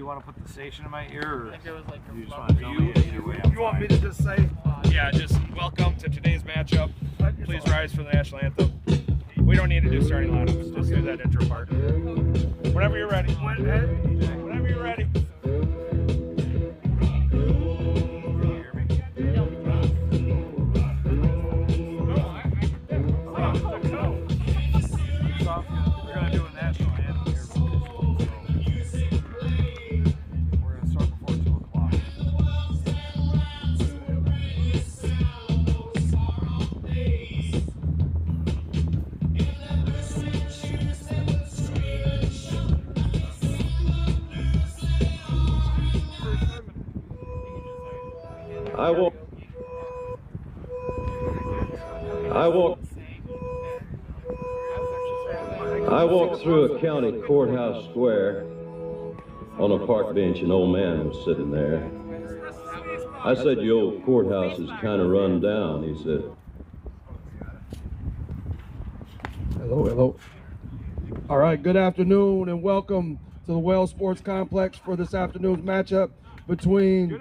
you want to put the station in my ear, or I think it was like you just want to tell me either way? You want me to just say? Yeah, just welcome to today's matchup. Please rise for the national anthem. We don't need to do starting lineups. Just do that intro part. Whenever you're ready. Whenever you're ready. We're going to do a national anthem here. So we're going to start before 2 o'clock. I walked through a county courthouse square. On a park bench, an old man was sitting there. I said, "Your old courthouse is kind of run down." He said, Hello. All right, good afternoon and welcome to the Wells Sports Complex for this afternoon's matchup between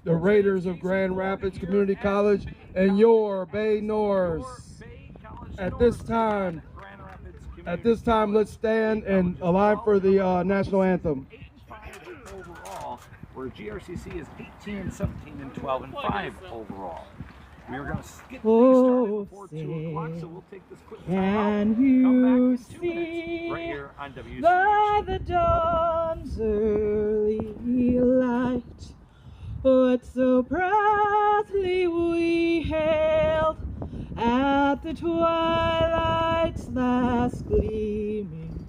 the Raiders of Grand Rapids Community College and your Bay Norse. At this time, let's stand and align for the national anthem. 8-5 overall, where GRCC is 18-17 and 12-5 overall. We are going to get started before 2 o'clock, so we'll take this quick time out. Come back in 2 minutes right here on WCH. By the dawn's early light, what so proudly we hailed at the twilight's last gleaming,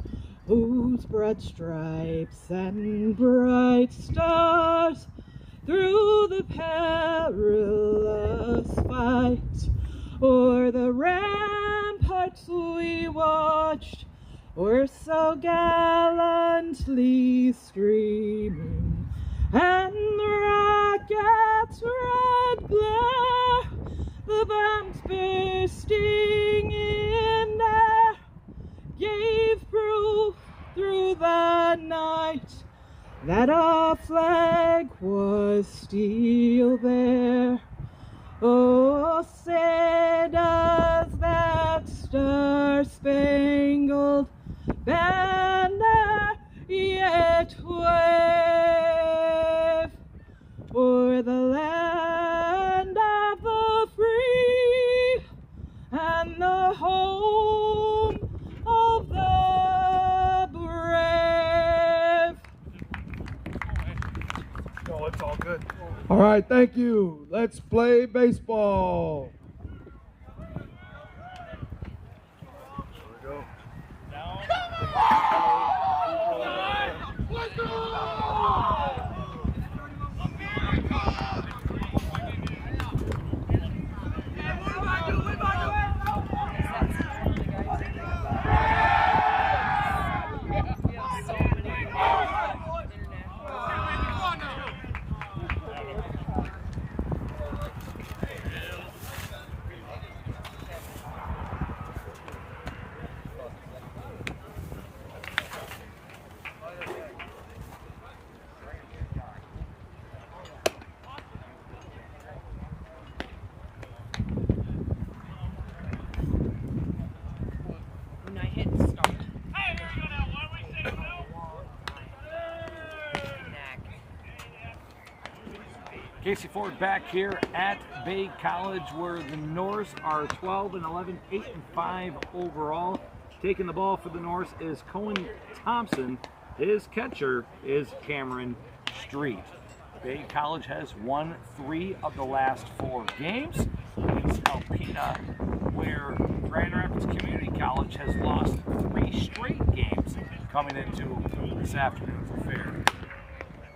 whose broad stripes and bright stars through the perilous fight o'er the ramparts we watched were so gallantly streaming, and the rocket's red glare, the bombs bursting in air, gave proof through the night that our flag was still there. Oh, say does that star-spangled banner yet wave o'er the land of the free and the home of the brave. No, it's all good. All right, thank you. Let's play baseball. Casey Ford back here at Bay College, where the Norse are 12-11, 8-5 overall. Taking the ball for the Norse is Cohen Thompson. His catcher is Cameron Street. Bay College has won 3 of the last 4 games against Alpena, where Grand Rapids Community College has lost 3 straight games coming into this afternoon's affair.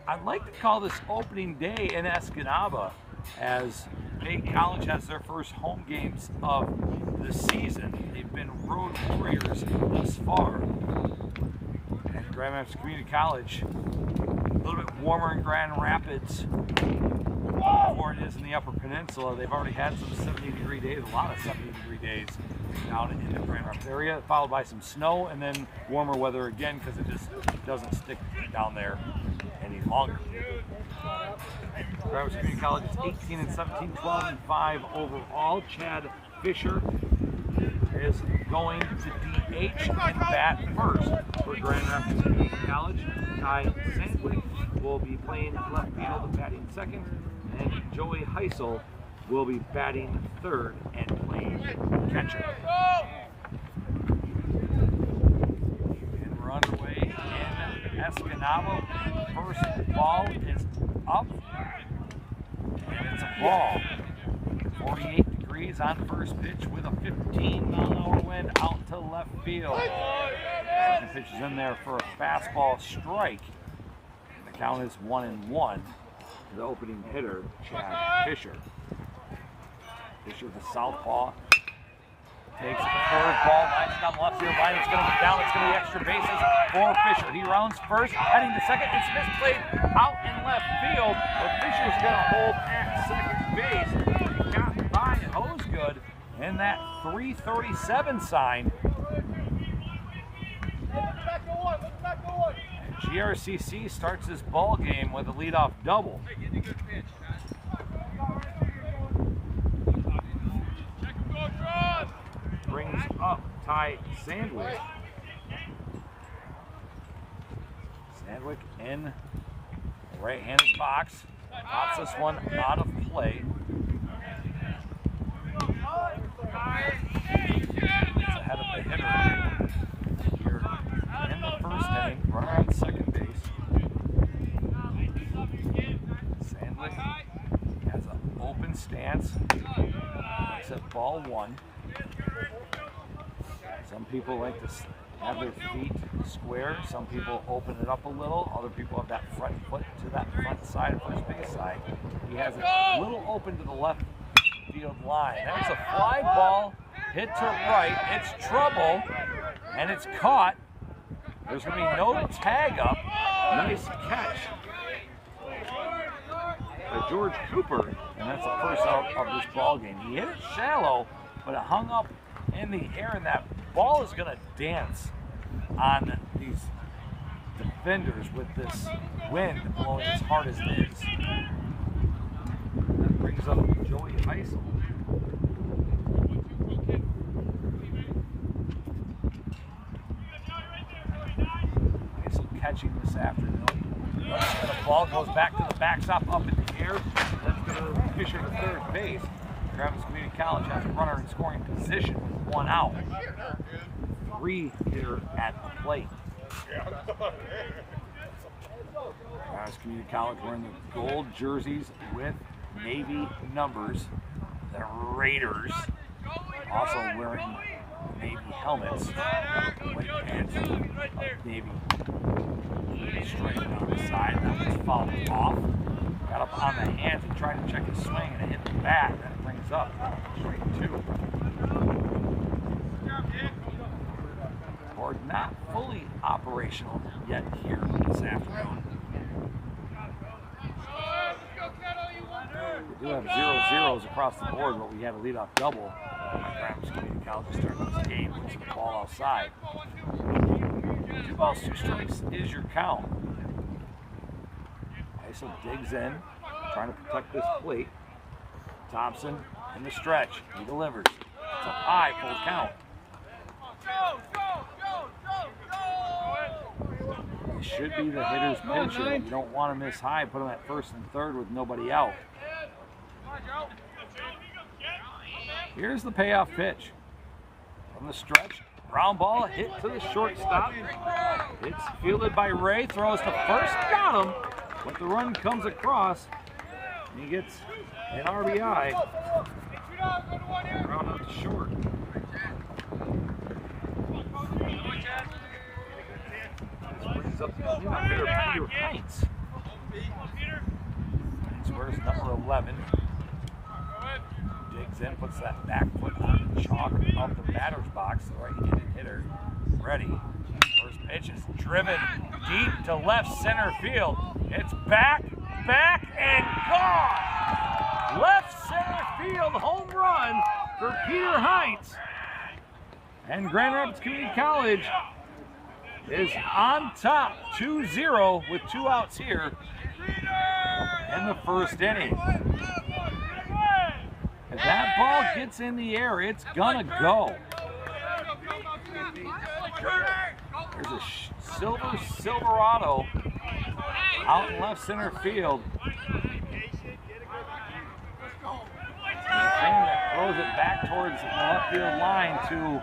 I'd like to call this opening day in Escanaba, as Bay College has their first home games of the season. They've been road warriors thus far. And Grand Rapids Community College, a little bit warmer in Grand Rapids before it is in the Upper Peninsula. They've already had some 70-degree days, a lot of 70-degree days down in the Grand Rapids area, followed by some snow and then warmer weather again, because it just doesn't stick down there any longer. Grand Rapids Community College is 18-17, 12-5 overall. Chad Fisher is going to DH and bat first for Grand Rapids Community College. Ty Sandwick will be playing left field and batting second, and Joey Heisel will be batting third and playing catcher. And we're underway in Escanaba. First ball is up, and it's a ball. 48 degrees on first pitch with a 15-mile-an-hour wind out to left field. Second pitch is in there for a fastball strike. The count is 1-1. The opening hitter, Chad Fisher. Fisher, the southpaw, takes a curveball, lines down the left field line. It's going to be down. It's going to be extra bases for Fisher. He rounds first, heading to second. It's misplayed out in left field, but Fisher's going to hold at second base. He got by Hosegood in that 337 sign. And GRCC starts this ball game with a leadoff double. Brings up Ty Sandwick. Sandwick in the right-handed box. Pops this one out of play. It's ahead of the hitter here in the first inning. Runner on second base. Sandwick has an open stance. It's at ball one. Some people like to have their feet square. Some people open it up a little. Other people have that front foot to that front side of first base side. He has it a little open to the left field line. That's a fly ball hit to right. It's trouble, and it's caught. There's going to be no tag up. Nice catch by George Cooper, and that's the first out of this ball game. He hit it shallow, but it hung up in the air, and that ball is going to dance on these defenders with this wind blowing as hard as it is. That brings up Joey Heisel. Heisel catching this afternoon. The ball goes back to the backstop up in the air. That's going to Fisher to third base. Travis Community College has a runner in scoring position with one out. 3 here at the plate. Travis Community College wearing the gold jerseys with navy numbers. The Raiders also wearing navy helmets. White pants, navy stripe on the side. That was fouled off. Got up on the hands and tried to check his swing, and it hit the bat. Then it brings up straight 2. Board not fully operational yet here this afternoon. We do have 0-0s across the board, but we had a leadoff double. Grand Rapids Community College starting this game, pushing the ball outside. 2 balls, 2 strikes is your count. Heisel digs in, trying to protect this plate. Thompson in the stretch. He delivers. It's a high, full count. It should be the hitter's pincher. You don't want to miss high. Put him at first and third with nobody out. Here's the payoff pitch. From the stretch. Ground ball hit to the shortstop. It's fielded by Ray. Throws to first. Got him. But the run comes across. And he gets an RBI. Ground out to short. This brings up the hitter, Peter Heinz. Heinz wears number 11. Digs in, puts that back foot on the chalk of the batter's box. The right-handed hitter ready. First pitch is driven deep to left center field. It's back, and gone! Left center field home run for Peter Heinz. And Grand Rapids Community College is on top 2-0 with 2 outs here in the first inning. If that ball gets in the air, it's gonna go. There's a silver Silverado out in left center field. There's a fan that throws it back towards the left field line to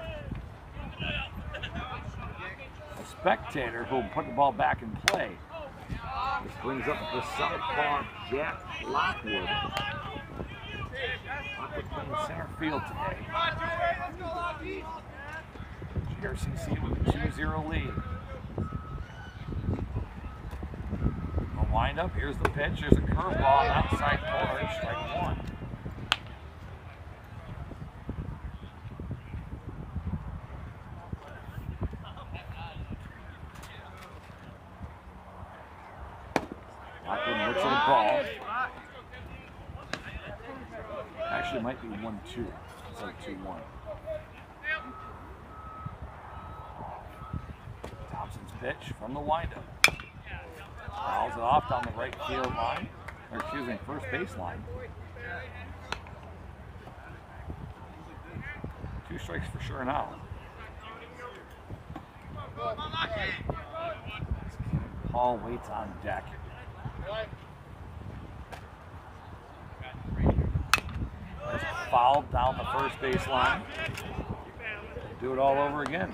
a spectator who will put the ball back in play. This brings up the southpaw Jack Lockwood. Lockwood playing center field today. GRCC with a 2-0 lead. The windup, here's the pitch. There's a curveball on the outside corner, strike 1. Lockwood looks at the ball. Actually, it might be 1-2. It's like 2-1. Thompson's pitch from the windup. Fouls it off down the right field line, or excuse me, first base line. 2 strikes for sure now. Paul waits on deck. It's fouled down the first base line. Do it all over again.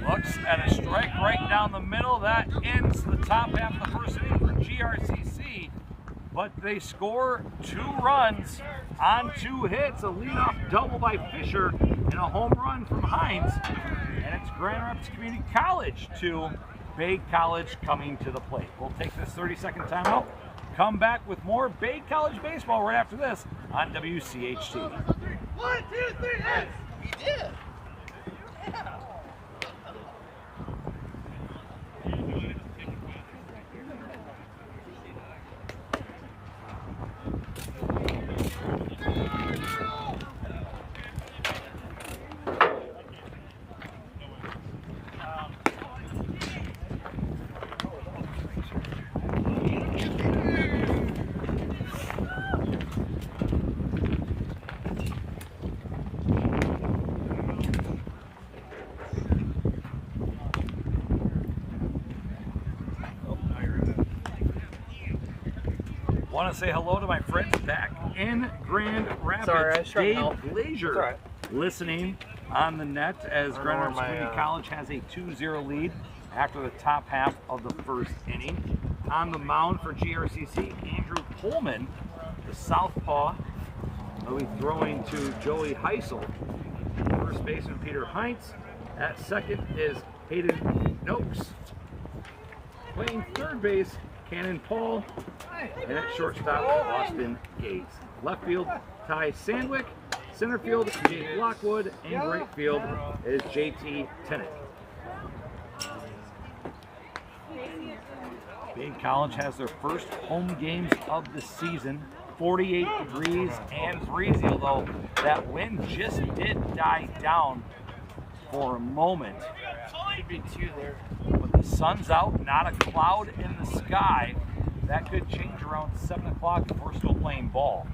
Looks at a strike right down the middle. That ends the top half of the first inning for GRCC. But they score 2 runs on 2 hits, a leadoff double by Fisher and a home run from Hines. And it's Grand Rapids Community College to Bay College coming to the plate. We'll take this 30-second timeout, come back with more Bay College baseball right after this on WCHT. 1, 2, 3, hits! He did! Yeah. Want to say hello to my friends back in Grand Rapids. Sorry, I was trying to Dave help. Glazier Right. listening on the net as Grand Rapids Community College has a 2-0 lead after the top half of the first inning. On the mound for GRCC, Andrew Pullman, the southpaw, will be throwing to Joey Heisel. First baseman Peter Heinz. At second is Hayden Noakes. Playing third base, Cannon Paul. And at shortstop, Austin Gates. Left field, Ty Sandwick. Center field, Jake Lockwood. And right field is JT Tennant. Bay College has their first home games of the season. 48 degrees and breezy, although that wind just did die down for a moment. Should be 2 there. But the sun's out, not a cloud in the sky. That could change around 7 o'clock if we're still playing ball.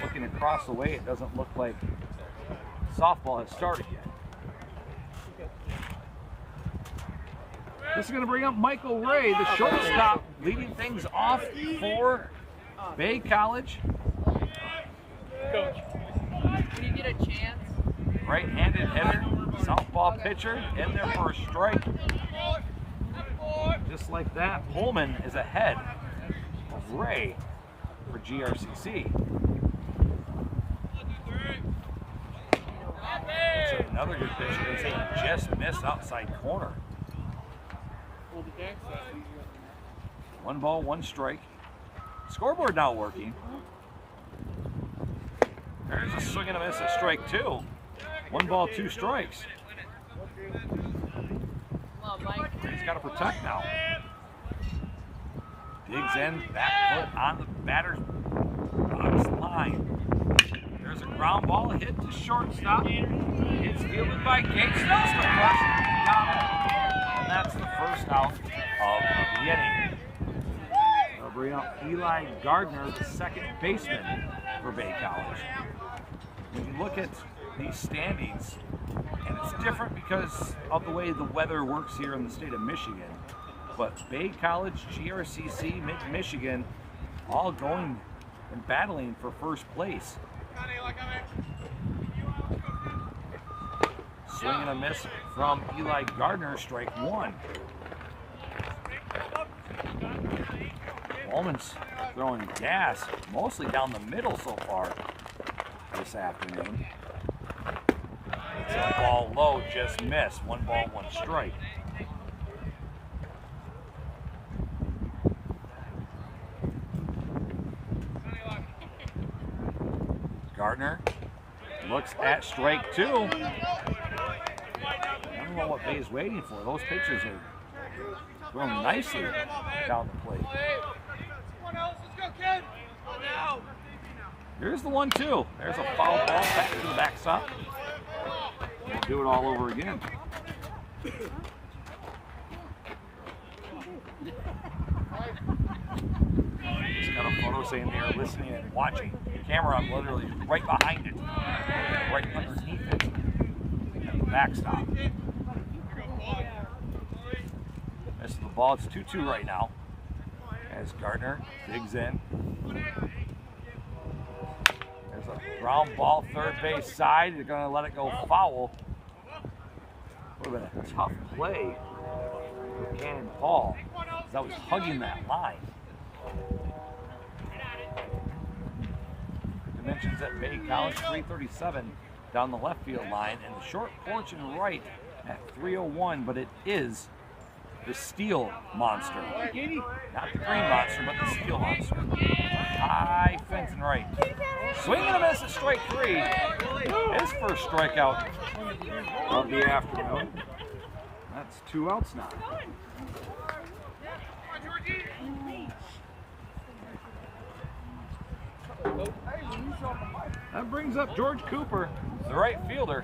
Looking across the way, it doesn't look like softball has started yet. This is going to bring up Michael Ray, the shortstop, leading things off for Bay College. Coach, can you get a chance? Right-handed hitter, southpaw pitcher, in there for a strike. Just like that, Pullman is ahead of Ray for GRCC. That's another good pitch. They say he just missed outside corner. 1 ball, 1 strike. Scoreboard now working. There's a swing and a miss, a strike 2. 1 ball, 2 strikes. He's got to protect now. Digs in, back foot on the batter's box line. There's a ground ball hit to shortstop. It's fielded by Gates. That's the first down. And that's the first out of the inning. They'll bring up Eli Gardner, the second baseman for Bay College. When you look at these standings, and it's different because of the way the weather works here in the state of Michigan, but Bay College, GRCC, Michigan, all going and battling for first place. Swing and a miss from Eli Gardner, strike one. Bowman's throwing gas, mostly down the middle so far this afternoon. It's a ball low, just missed. 1 ball, 1 strike. Gardner looks at strike 2. I don't know what Bay's waiting for. Those pitchers are throwing nicely down the plate. Here's the 1-2. There's a foul ball back to the backstop. We'll do it all over again. Just got a photo saying they are listening and watching. The camera, I'm literally right behind it, right underneath it, at the backstop. Missed the ball. It's 2-2 right now. As Gardner digs in. There's a ground ball, third base side. They're going to let it go foul. Would have been a tough play for Cannon Paul, because that was hugging that line. Dimensions at Bay College, 337 down the left field line, and the short porch and right at 301, but it is the Steel Monster. Not the Green Monster, but the Steel Monster. High fence and right. Swing and a miss at strike 3. His first strikeout of the afternoon. That's 2 outs now. That brings up George Cooper, the right fielder.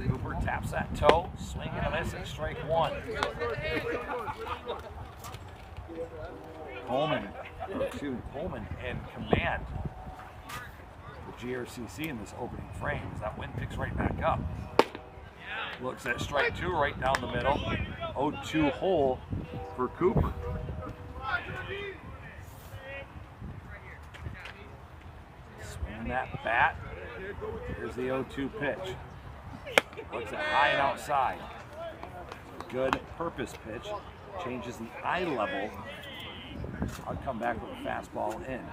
Cooper taps that toe, swing and a miss at strike 1. Coleman in command with GRCC in this opening frame as that wind picks right back up. Looks at strike 2 right down the middle. 0-2 hole for Cooper. Swinging that bat. Here's the 0-2 pitch. Looks at high and outside. Good purpose pitch. Changes the eye level. I'll come back with a fastball in.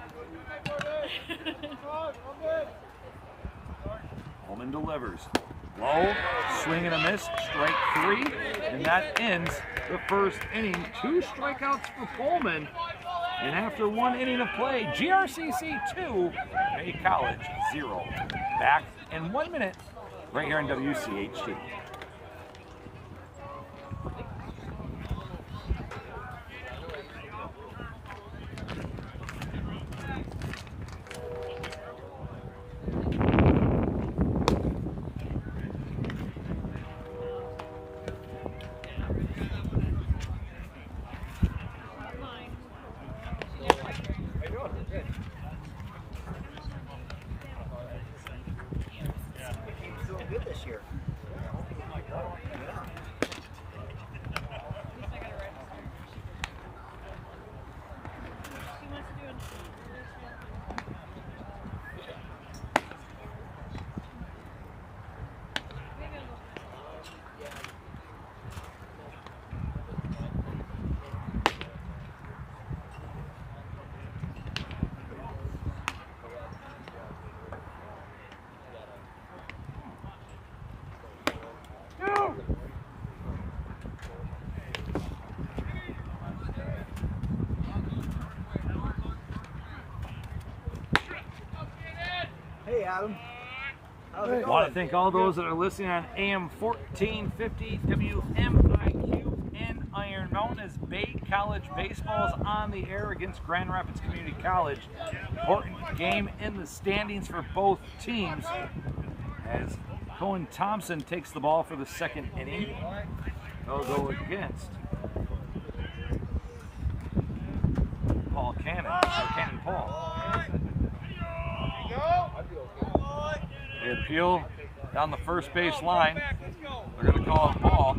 Holman delivers. Low, swing and a miss, strike 3, and that ends the first inning. 2 strikeouts for Pullman, and after 1 inning of play, GRCC 2, Bay College 0. Back in 1 minute, right here on WCHT. Hey, Adam. I want to thank all those that are listening on AM 1450 WMIQ in Iron Mountain as Bay College Baseball is on the air against Grand Rapids Community College. Important game in the standings for both teams as Cohen Thompson takes the ball for the second inning. They'll go against Paul Cannon, or Cannon Paul. They appeal down the first base line. They're going to call it ball.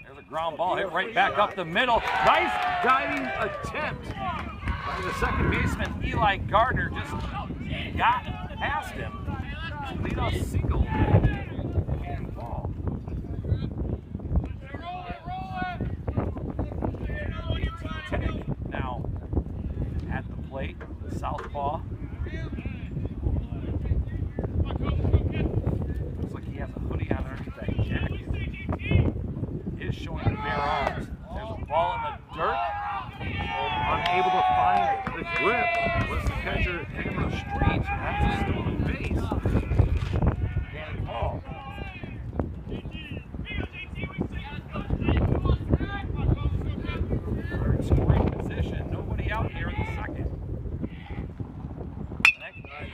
There's a ground ball hit right back up the middle. Nice diving attempt by the second baseman, Eli Gardner. Just got past him. Leadoff single. And ball. Now at the plate, the southpaw. Looks like he has a hoodie on underneath that jacket. He is showing the bare arms. There's a ball in the dirt. Unable to find the grip. What's the catcher hammer the streets? And that's a stolen base. Cannon Paul. They're in scoring position. Nobody out here in the second. Next drive,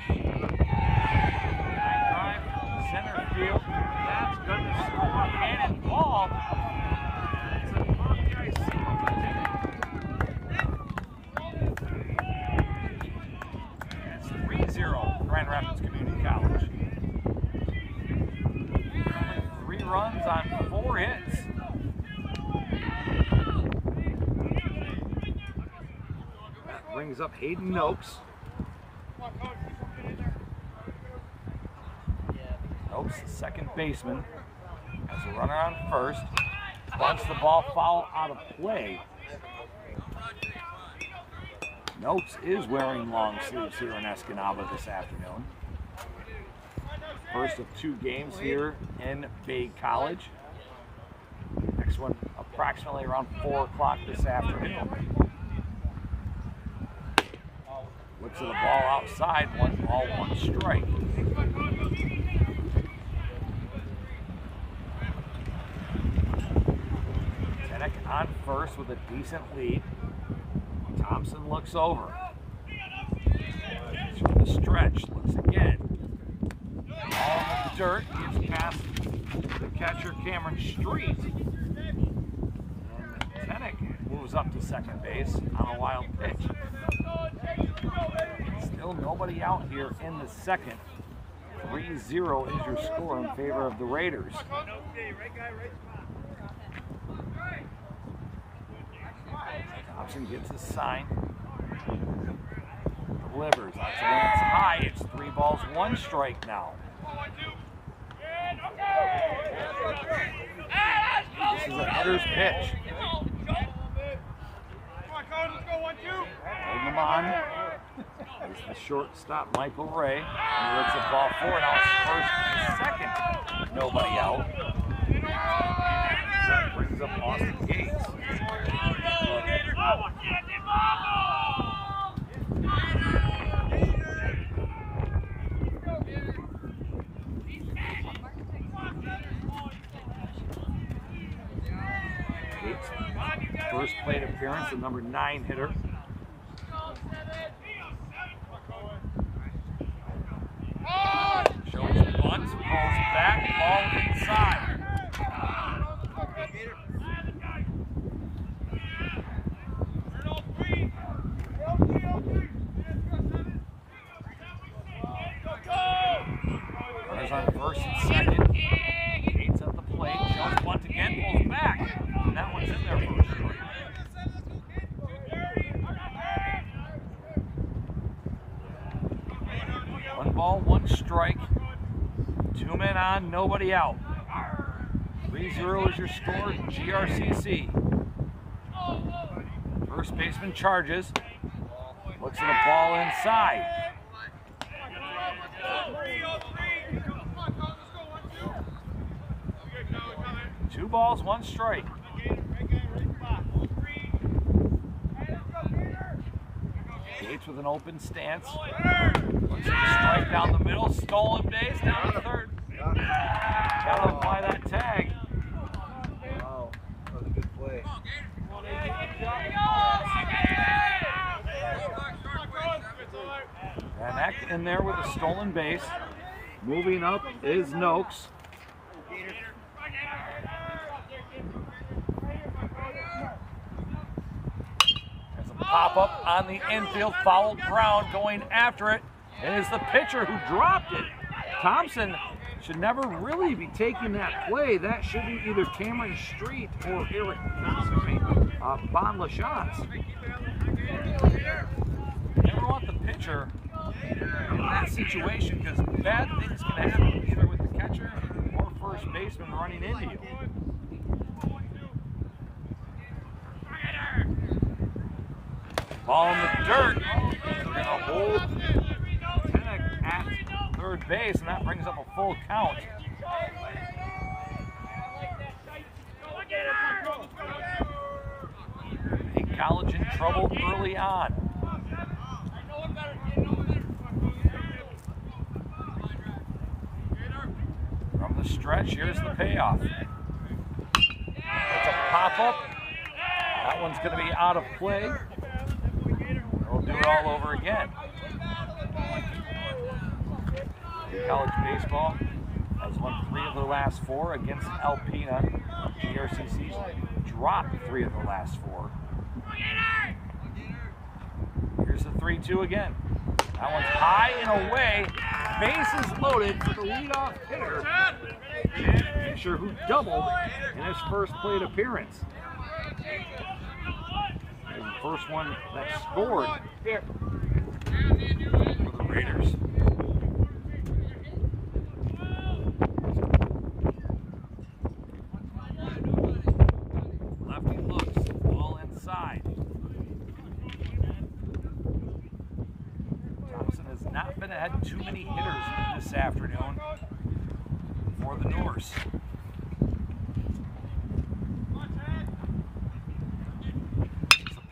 center field. That's going to score. Cannon Paul. It's a Buckeye single. It's 3-0 Grand Rapids Community College. Only 3 runs on 4 hits. That brings up Hayden Noakes. Noakes, the second baseman, has a runner on first. Bunts the ball foul out of play. Noakes is wearing long sleeves here in Escanaba this afternoon. First of 2 games here in Bay College. Next one approximately around 4 o'clock this afternoon. Looks at the ball outside, 1 ball, 1 strike. Tenek on first with a decent lead. Thompson looks over. From the stretch, looks again. Ball in the dirt, gets past the catcher Cameron Street. And Tenek moves up to second base on a wild pitch. Still nobody out here in the second. 3-0 is your score in favor of the Raiders. Thompson gets his sign. Delivers. That's when it's high. It's 3 balls, 1 strike now. This is a hitter's pitch. Holding him on. There's the shortstop, Michael Ray. And he lets the ball forward. Now it's first and second. Nobody out. That brings up Austin Gates. Gates, first plate appearance, the number 9 hitter. Shows bunt, calls back, ball inside. Runners on first and second. Gates at the plate, shows bunt again, pulls back. And that one's in there for a strike. 1 ball, 1 strike. 2 men on, nobody out. 3-0 is your score, GRCC. First baseman charges. Looks at a ball inside. 2 balls, 1 strike. Waits with an open stance. Looks at a strike down the middle. Stolen base down to third. Got to apply that tag. Wow, that was a good play. And that in there with a stolen base. Moving up is Noakes. There's a pop-up on the infield, foul ground going after it. It is the pitcher who dropped it. Thompson should never really be taking that play. That should be either Cameron Street or Bon LaChance. Never want the pitcher in that situation because bad things can happen either with the catcher or first baseman running into you. Ball in the dirt. We're going to hold Tenek at third base, and that brings up a full count. Big College in trouble early on. From the stretch, here's the payoff. It's a pop-up. That one's going to be out of play. We'll do it all over again. College baseball has won 3 of their last 4 against Alpena. GRCC's dropped 3 of their last 4. Here's the 3-2 again. That one's high and away. Bases loaded for the leadoff hitter. Fisher, who doubled in his first plate appearance. The first one that scored for the Raiders. Lefty looks, ball inside. Thompson has not had too many hitters this afternoon for the Norse.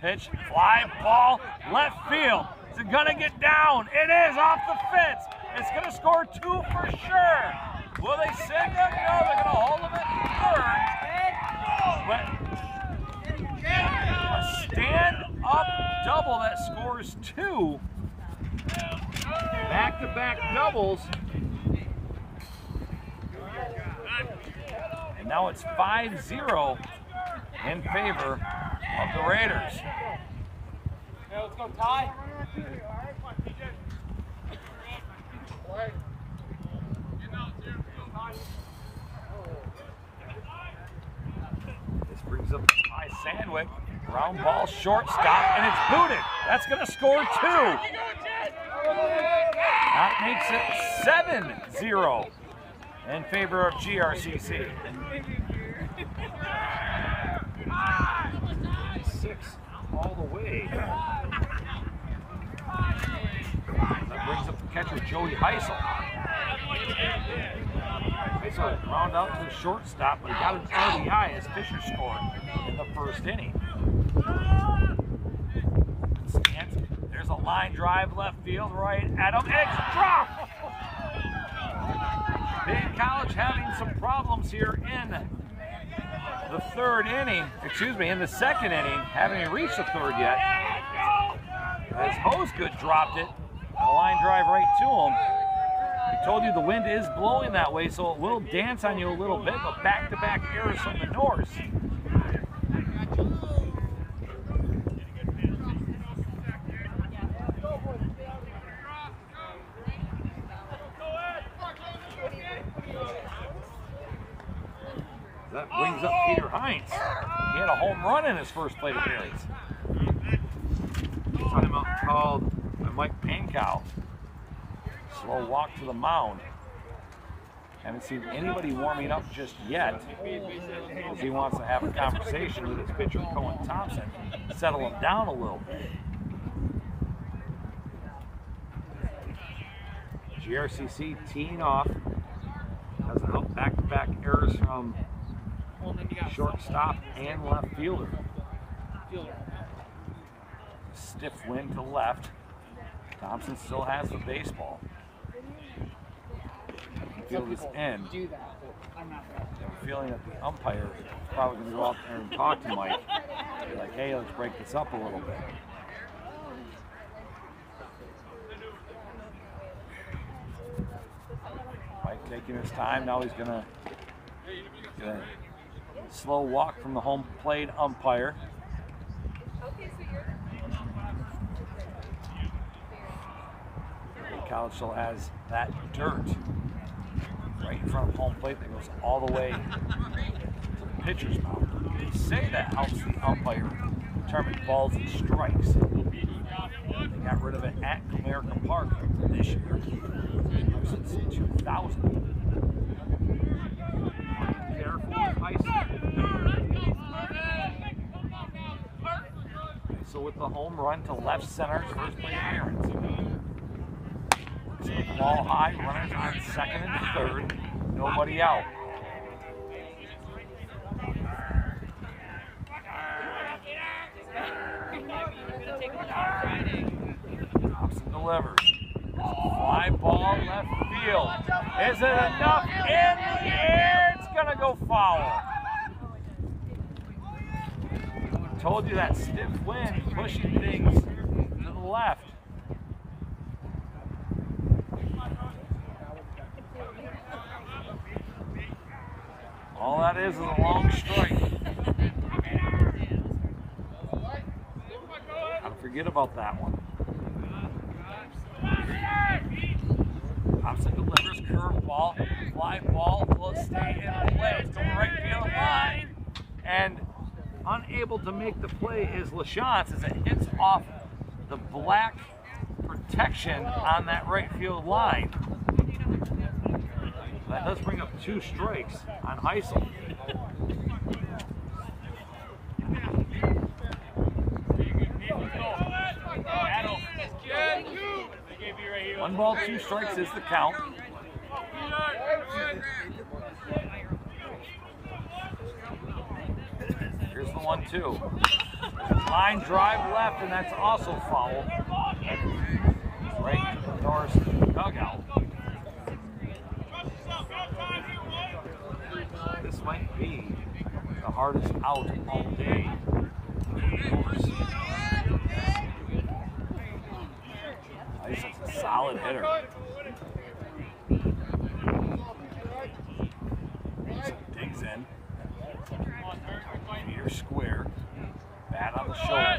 Pitch, fly ball, left field. Is it gonna get down? It is off the fence. It's gonna score 2 for sure. Will they send him? No, they're gonna hold him at third. But a stand-up double that scores 2. Back-to-back doubles. And now it's 5-0 in favor of the Raiders. Hey, let's go, Ty. This brings up by Sandwick. Round ball, shortstop, and it's booted. That's going to score 2. That makes it 7-0 in favor of GRCC. 6 all the way. That brings up the catcher, Joey Heisel. Heisel round out to the shortstop, but he got an RBI as Fisher scored in the first inning. There's a line drive left field right at him. It's dropped! Big College having some problems here in the third inning, in the second inning, haven't reached the third yet. As Hosegood dropped it, a line drive right to him. I told you the wind is blowing that way, so it will dance on you a little bit, but back-to-back errors from the Norse. That brings up Peter Hines. He had a home run in his first plate appearance. Timeout called by Mike Pankow. Slow walk to the mound. Haven't seen anybody warming up just yet, because he wants to have a conversation with his pitcher, Cohen Thompson, settle him down a little bit. GRCC teeing off. Has helped back-to-back errors from shortstop and left fielder. Stiff wind to left. Thompson still has the baseball. Field is in. I'm feeling that the umpire is probably going to go out there and talk to Mike. Be like, hey, let's break this up a little bit. Mike taking his time. Now he's going to slow walk from the home plate umpire. College still has that dirt right in front of home plate that goes all the way to the pitcher's mouth. They say that helps the umpire determine balls and strikes. They got rid of it at Comerica Park this year since 2000. Careful with so with the home run to left center, first plate Aaron's. Ball high, runners on second and third, nobody out. Thompson delivers. Fly ball left field. Is it enough? In the air, it's gonna go foul. I told you that stiff wind pushing things to the left. All that is a long strike. Gotta forget about that one. Thompson delivers, curveball, fly ball, will stay in play. It's going right field line. And unable to make the play is LaChance as it hits off the black protection on that right field line. That does bring up 2 strikes on Heisel. One ball, 2 strikes is the count. Here's the 1-2. Line drive left, and that's also foul. Right to the Norris dugout. This might be the hardest out all day. Heisel's a solid hitter. So digs in. Meter square. Bat on the shoulder.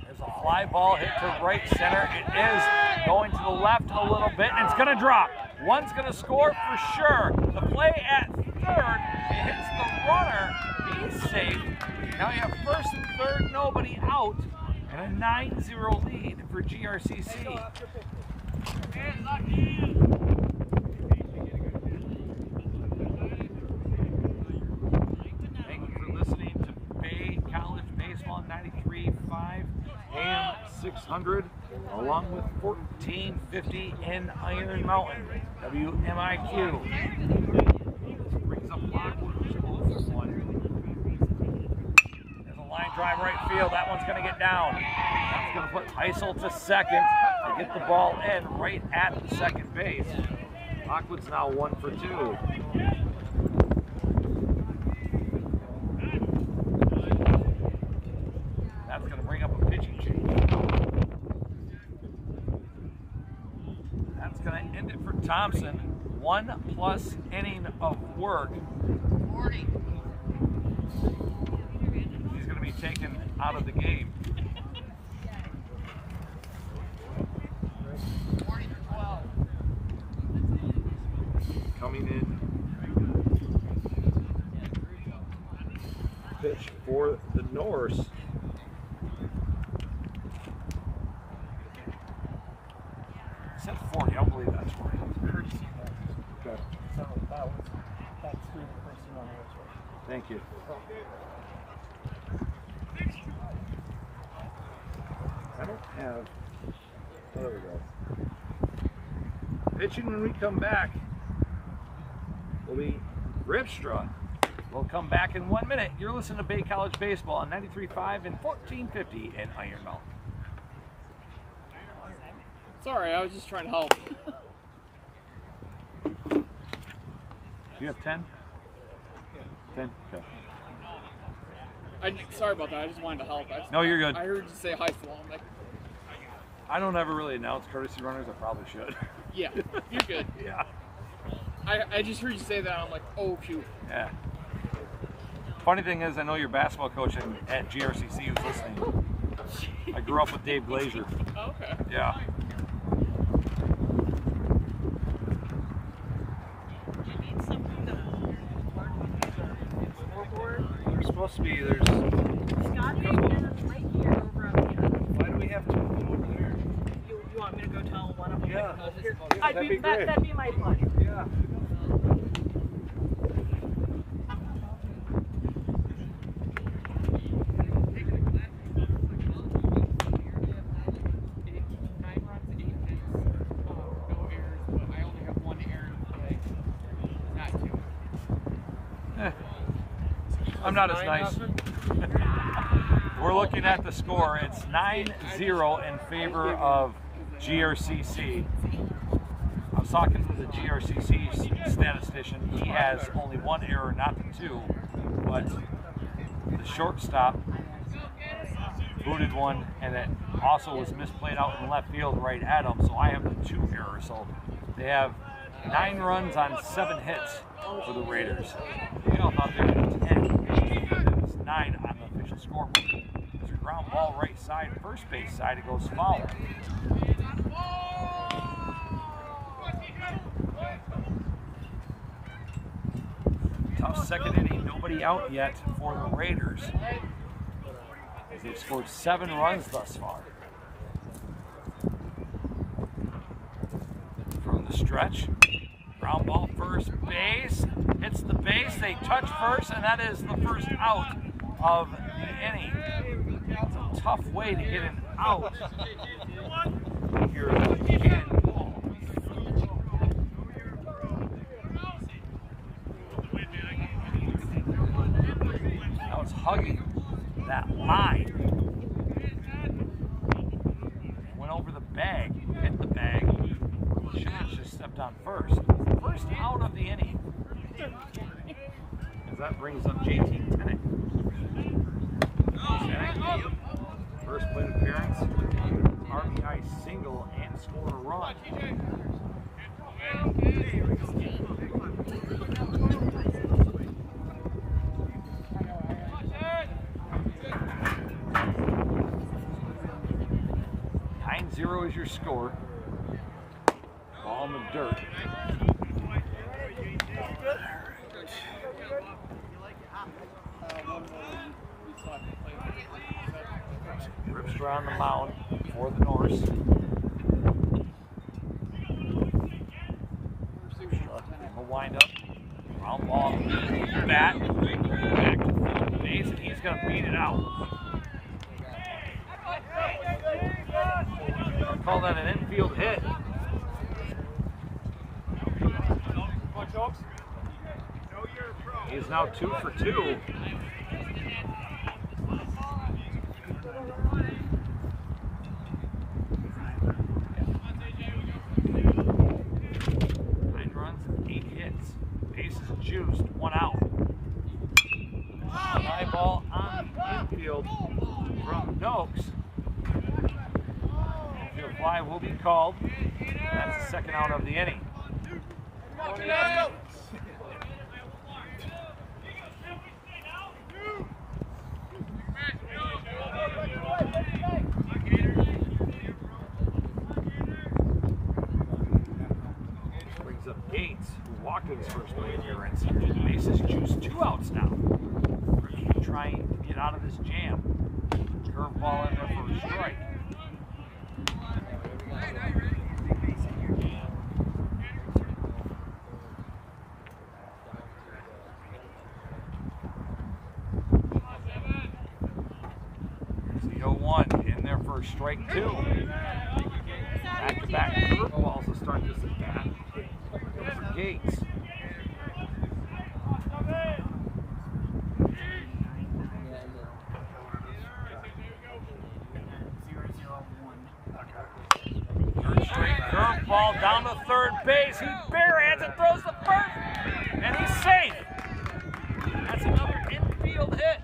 There's a fly ball hit to right center. It is going to the left a little bit, and it's going to drop. One's going to score for sure. The play at third, it hits the runner. He's safe. Now you have first and third, nobody out, and a 9-0 lead for GRCC. Thank you for listening to Bay College Baseball 93.5 AM 600, along with 1450 in Iron Mountain, WMIQ. This brings up Lockwood, who's close to one. There's a line drive right field. That one's going to get down. That's going to put Heisel to second to get the ball in right at the second base. Lockwood's now 1 for 2. That's going to bring up a pitching change. That's going to end it for Thompson. 1+ inning of work. He's going to be taken out of the game. Coming in. Pitch for the Norse. Said 40, I don't believe that's right. Okay. So that's through the person on the Thank you. I don't have. Oh, there we go. Pitching when we come back will be Ripstra. We'll come back in 1 minute. You're listening to Bay College Baseball on 93.5 and 1450 in Iron Mountain. Sorry, I was just trying to help. Do you have 10? 10? Okay. Sorry about that. I just wanted to help. No, you're good. I heard you say hi, Flo. I'm like, I don't ever really announce courtesy runners. I probably should. yeah, you're good. Yeah. I just heard you say that. I'm like, oh, shoot. Yeah. Funny thing is, I know your basketball coach at GRCC who's listening. I grew up with Dave Glazer. Oh, okay. Yeah. There's supposed to be, there's... Scotty is right here over up here. Why do we have two of them over there? You want me to go tell one of them? Yeah. to come over here? That'd be great. That'd be my pleasure. Yeah. I'm not as nice. We're looking at the score. It's 9-0 in favor of GRCC. I was talking to the GRCC statistician. He has only one error, not the two, but the shortstop booted one, and it also was misplayed out in left field right at him, so I have the 2 errors. So they have 9 runs on 7 hits for the Raiders. We all thought they were 10. It's 9 on the official scoreboard. There's a ground ball right side, first base side, it goes foul. Tough second inning, nobody out yet for the Raiders. They've scored 7 runs thus far. From the stretch, ground ball first base, hits the base, they touch first, and that is the first out of the inning. It's a tough way to get an out here in ball. Now it's hugging that line. Went over the bag, hit the bag. Should have just stepped on first. First out of the inning. As that brings up JT Tennant. First plate appearance, RBI single, and score a run. Is your score. Ball in the dirt. Ripster on the mound for the Norse. A wind up. Round ball. Bat. Back to the base, and he's going to beat it out. Call that an infield hit. He is now 2 for 2. Nine runs, 8 hits. Bases juiced, 1 out. Fly ball on the infield from Noakes. Fly will be called. That's the second out of the inning. Brings up Gates, who walked in his first plate appearance. Bases juiced, 2 outs now. Rookie trying to get out of this jam. Curveball in there for a strike. Strike 2. Back-to-back curveballs to start this at bat. For Gates. Third straight ball down to third base. He barehands and throws the first, and he's safe. That's another infield hit.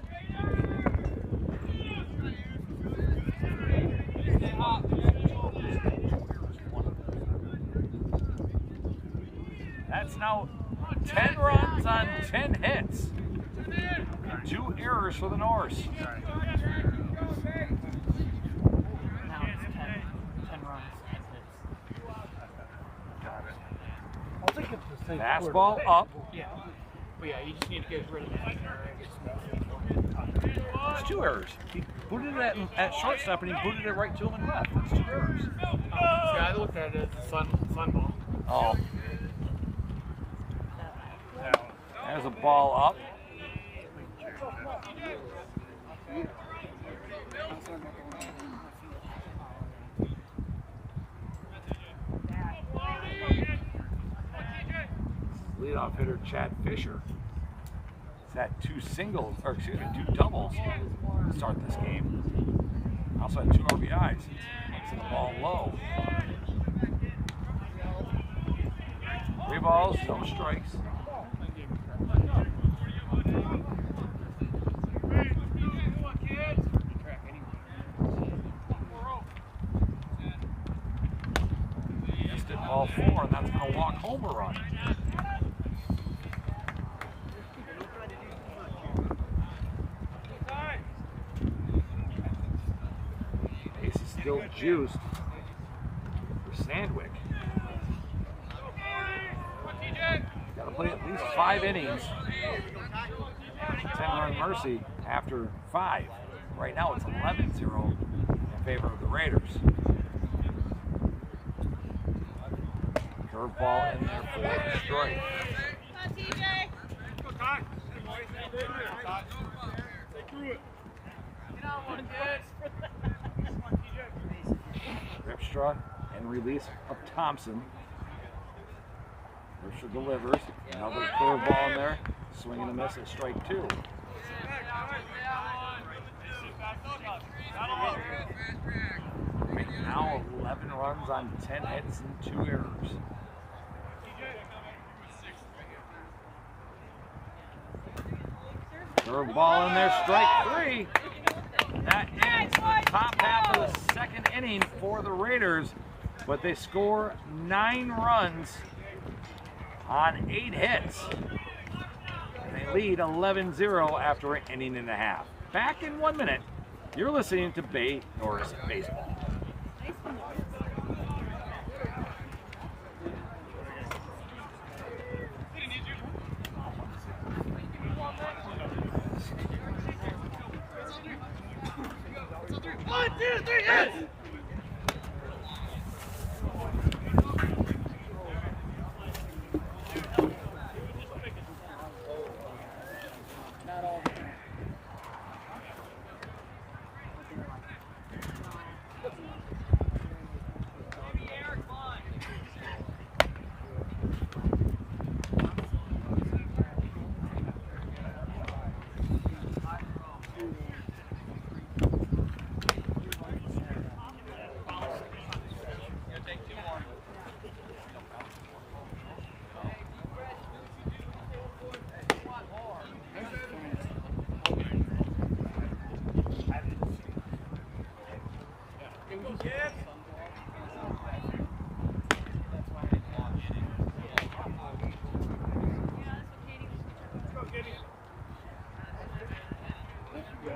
That's now 10 runs on 10 hits. 2 errors for the Norse. Now it's 10 runs, 10 hits. I'll take it to the same Fastball quarter. up. Yeah. But yeah, you just need to get rid of that. It's 2 errors. He booted it at shortstop and he booted it right to him and left. That's 2 errors. Yeah, I looked at it as a sun ball. Oh. There's a ball up. Leadoff hitter Chad Fisher. He's had 2 singles, or excuse me, 2 doubles to start this game. Also had 2 RBIs. Makes the ball low. 3 balls, no strikes. Missed it, ball 4, and that's going to walk home a run. Base is still juiced for Sandwick. Got to play at least 5 innings. 10-run mercy after 5. Right now it's 11-0 in favor of the Raiders. Curveball in there for a strike. Ripstra and release of Thompson. Ripstra delivers. Another curveball in there. Swing and a miss at strike 2. Now 11 runs on 10 hits and 2 errors. Curveball in there, strike 3. That ends the top half of the second inning for the Raiders, but they score 9 runs on 8 hits. And they lead 11-0 after an inning and a half. Back in 1 minute. You're listening to Bay Norris Baseball. One, two, three, yes!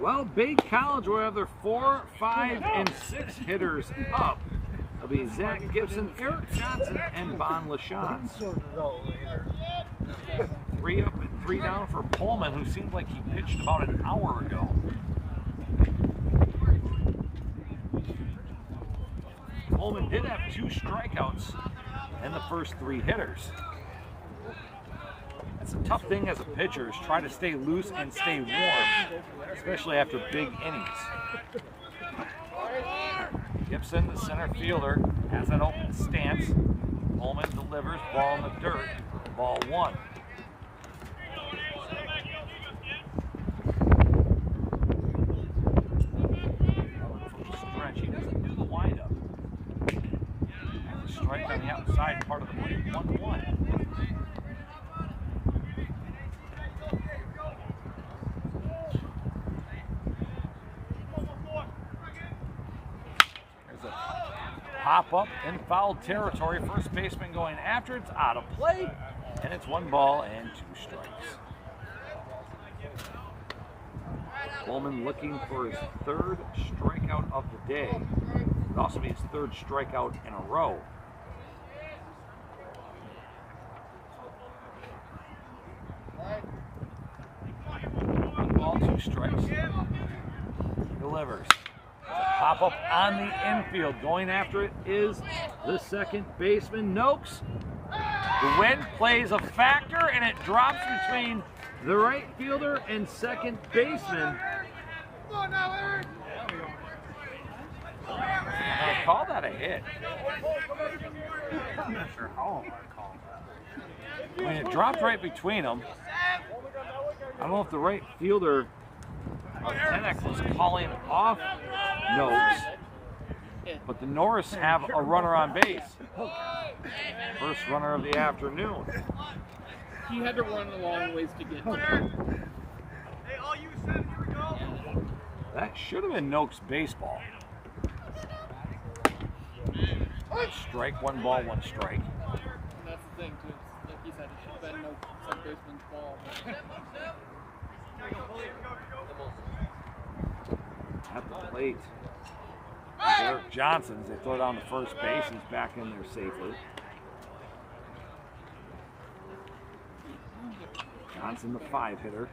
Well, Bay College will have their 4, 5, and 6 hitters up. It'll be Zach Gibson, Eric Johnson, and Bon LaChance. 3 up and 3 down for Pullman, who seemed like he pitched about an hour ago. Pullman did have 2 strikeouts in the first 3 hitters. That's a tough thing as a pitcher, is try to stay loose and stay warm, especially after big innings. Gibson, the center fielder, has an open stance. Pullman delivers, ball in the dirt, ball 1. From the stretch, he doesn't do the windup. strike on the outside part of the plate, 1-1. There's a pop up in foul territory. First baseman going after it's out of play, and it's 1 ball and 2 strikes. Coleman looking for his 3rd strikeout of the day. It would also be his 3rd strikeout in a row. One ball, 2 strikes. Delivers. Pop up on the infield. Going after it is the second baseman, Noakes. The wind plays a factor, and it drops between the right fielder and second baseman. I'm gonna call that a hit. I'm not sure how I'm gonna call that. When it dropped right between them, I don't know if the right fielder of Tenek was calling off Noakes, but the Norris have a runner on base. First runner of the afternoon. He had to run a long ways to get to it. Hey, all you 7, here we go. That should have been Noakes' baseball. Strike, 1 ball, 1 strike. And that's the thing, too. Like he said, it should have been no second baseman's ball. At the plate, Derek Johnson, as they throw down to first base, he's back in there safely. Johnson, the 5-hitter.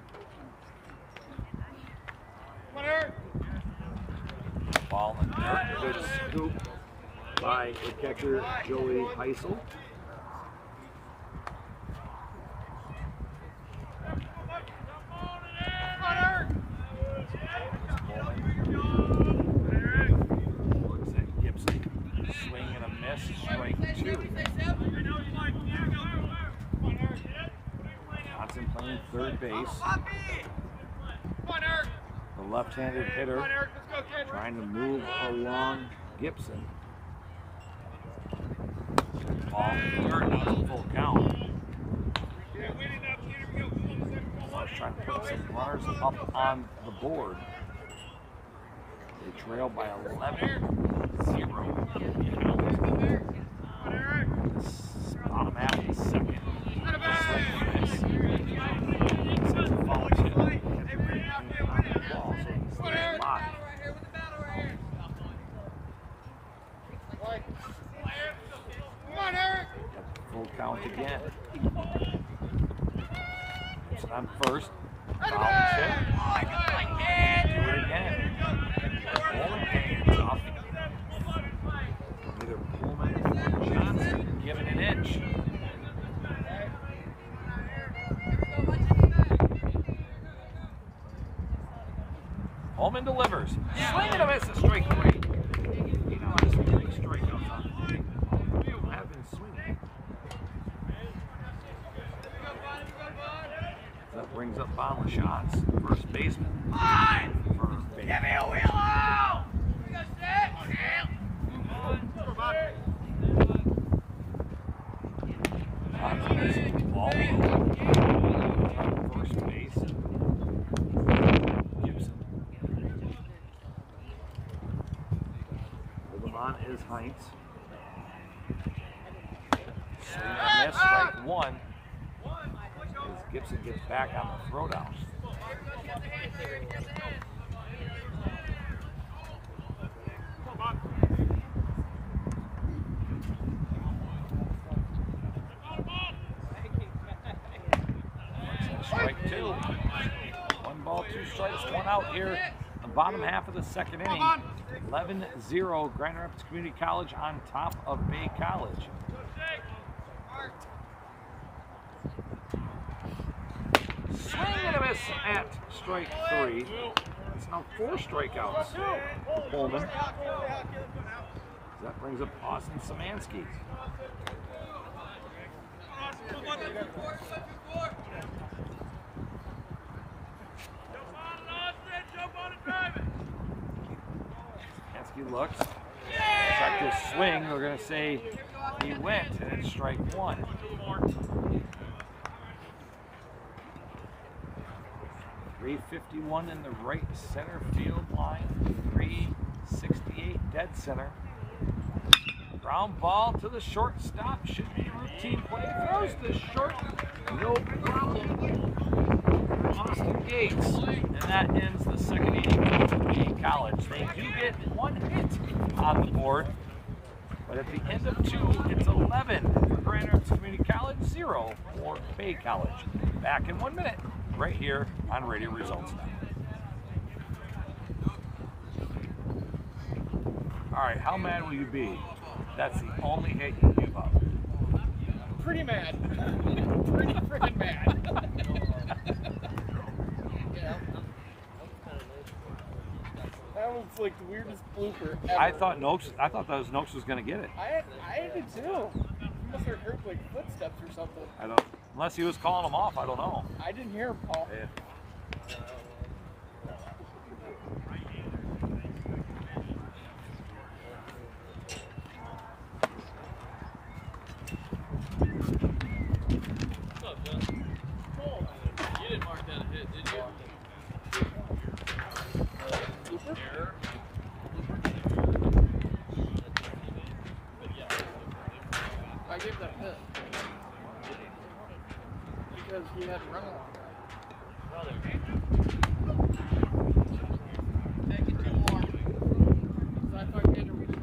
Ball in there. Good scoop by the catcher, Joey Heisel. Looks at Gibson. Swing and a miss. Strike 2. Johnson playing third base. The left-handed hitter trying to move along Gibson. Ball in the dirt, now it's a full count. Let's try to put some runners up on the board. They trail by 11-0. This bottom half of the second. Full count again. It's on first. Foul chip. Do it again. Coleman hangs up. Either Coleman or Johnson giving an inch. Coleman delivers. Swing and a miss, a strike 3. You know how to swing strikeouts on. Have been swinging. That brings up Von shots. First baseman. First baseman. Give me a wheel out! Ball first base. Gibson. Holding on is Heinz. Swing and miss, strike 1. As Gibson gets back on the throwdown. Strike 2. 1 ball, 2 strikes, 1 out here. The bottom half of the second inning. 11-0 Grand Rapids Community College on top of Bay College. Swing and a miss at strike 3. It's now 4 strikeouts. Coleman. That brings up Austin Szymanski. Szymanski looks. Check his swing. We're going to say he went, and it's strike one. .351 in the right center field line. .368 dead center. Ground ball to the shortstop. Should be routine play. Throws the short. No problem. Austin Gates. And that ends the second inning for Bay College. They do get one hit on the board. But at the end of two, it's 11 for Grand Rapids Community College, 0 for Bay College. Back in 1 minute, right here on Radio Results Now. All right, how mad will you be? That's the only hit you give up. Pretty mad. Pretty freaking mad. That was like the weirdest blooper ever. I thought Noakes was going to get it. I did too. He must have heard like footsteps or something. I don't. Unless he was calling him off, I don't know. I didn't hear him call. Yeah. You didn't mark that a hit, did you? I gave that a hit. Because he had to run along. Take it 2 more. So I thought he had to reach.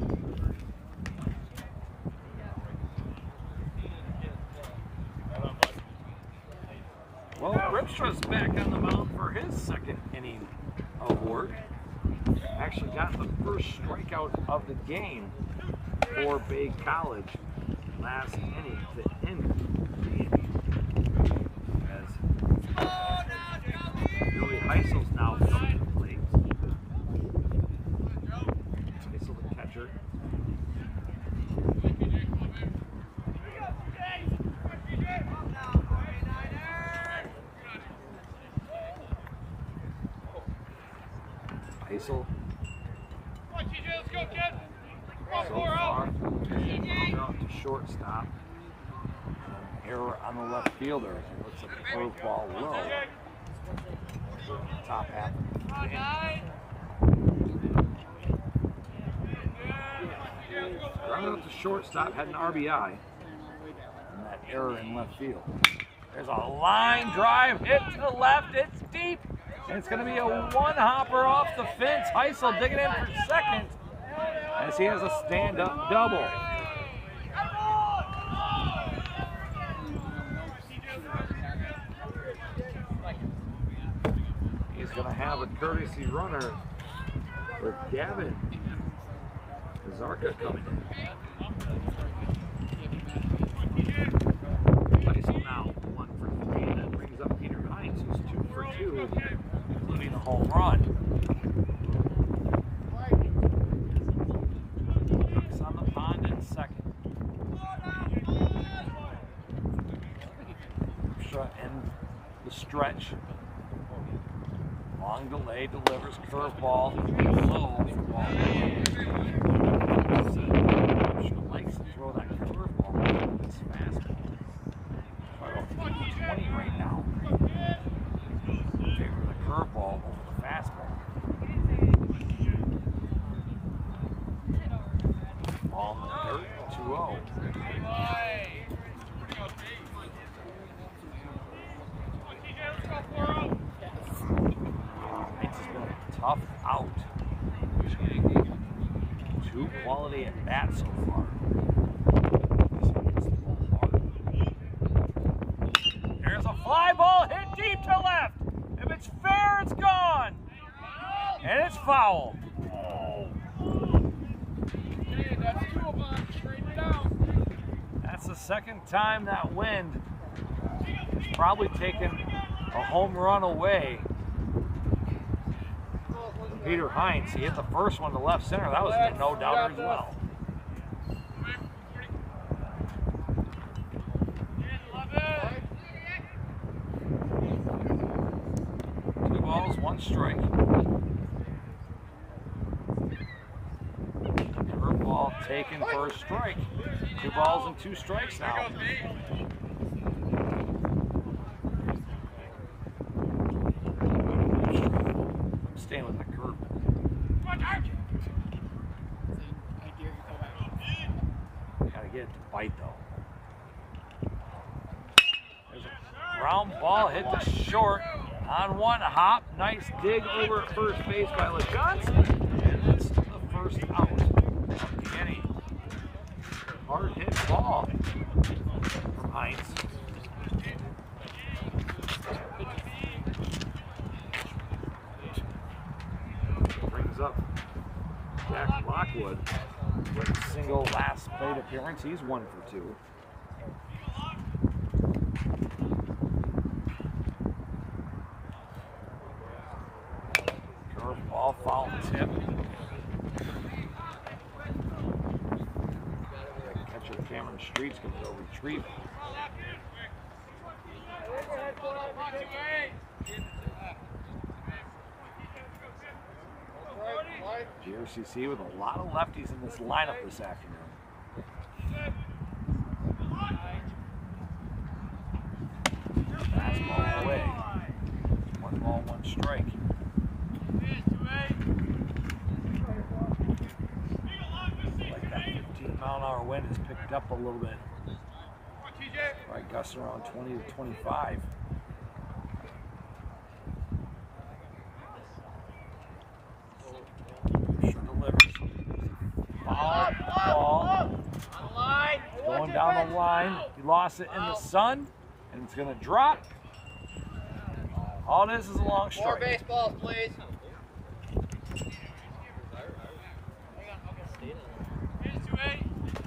Well, Ripstra's back on the mound for his second inning award. Actually got the first strikeout of the game for Bay College last inning to end the inning. As Joey Heisel's now coming to the plate. Heisel the catcher. Heisel. So far, out to shortstop. An error on the left fielder. Looks like a curveball low. Top half. Running out to shortstop, had an RBI. And that error in left field. There's a line drive hit to the left. It's deep. And it's going to be a one-hopper off the fence. Heisel digging in for second as he has a stand-up double. He's going to have a courtesy runner with Gavin Zarka coming in. Heisel now 1 for 3, and that brings up Peter Hines, who's 2 for 2, including a home run. Brooks on the pond in second. In the stretch. Long delay, delivers curveball, low for ball. Likes to throw that curveball. It's fastball. About 20 right now. Favor the curveball over the fastball. Ball in the dirt, 2-0. It's been a tough out. 2 quality at bat so far. There's a fly ball hit deep to left. If it's fair, it's gone. And it's foul. Hey, that's 2 of them. Straighten it out. That's the second time that wind has probably taken a home run away. Peter Hines, he hit the first one to left center. That was a no-doubter as well. 2 balls, 1 strike. Curveball taken for a strike. 2 balls and 2 strikes now. I'm staying with the curve. Gotta get it to bite though. There's a ground ball hit to short on 1 hop. Nice dig over at first base by LaJohnson. And that's the first out. Kenny. Hard hit ball from Heinz. Brings up Jack Lockwood with a single last plate appearance. He's 1 for 2. Curveball, foul tip. Catcher Cameron Street's going to go retrieve it. GRCC with a lot of lefties in this lineup this afternoon. Fastball away. 1 ball, 1 strike. Like that 15-mile-an-hour wind has picked up a little bit. Right, gusts around 20 to 25. Going down the line, he lost it in the sun, and it's going to drop. All this is a long strike. More baseballs, please.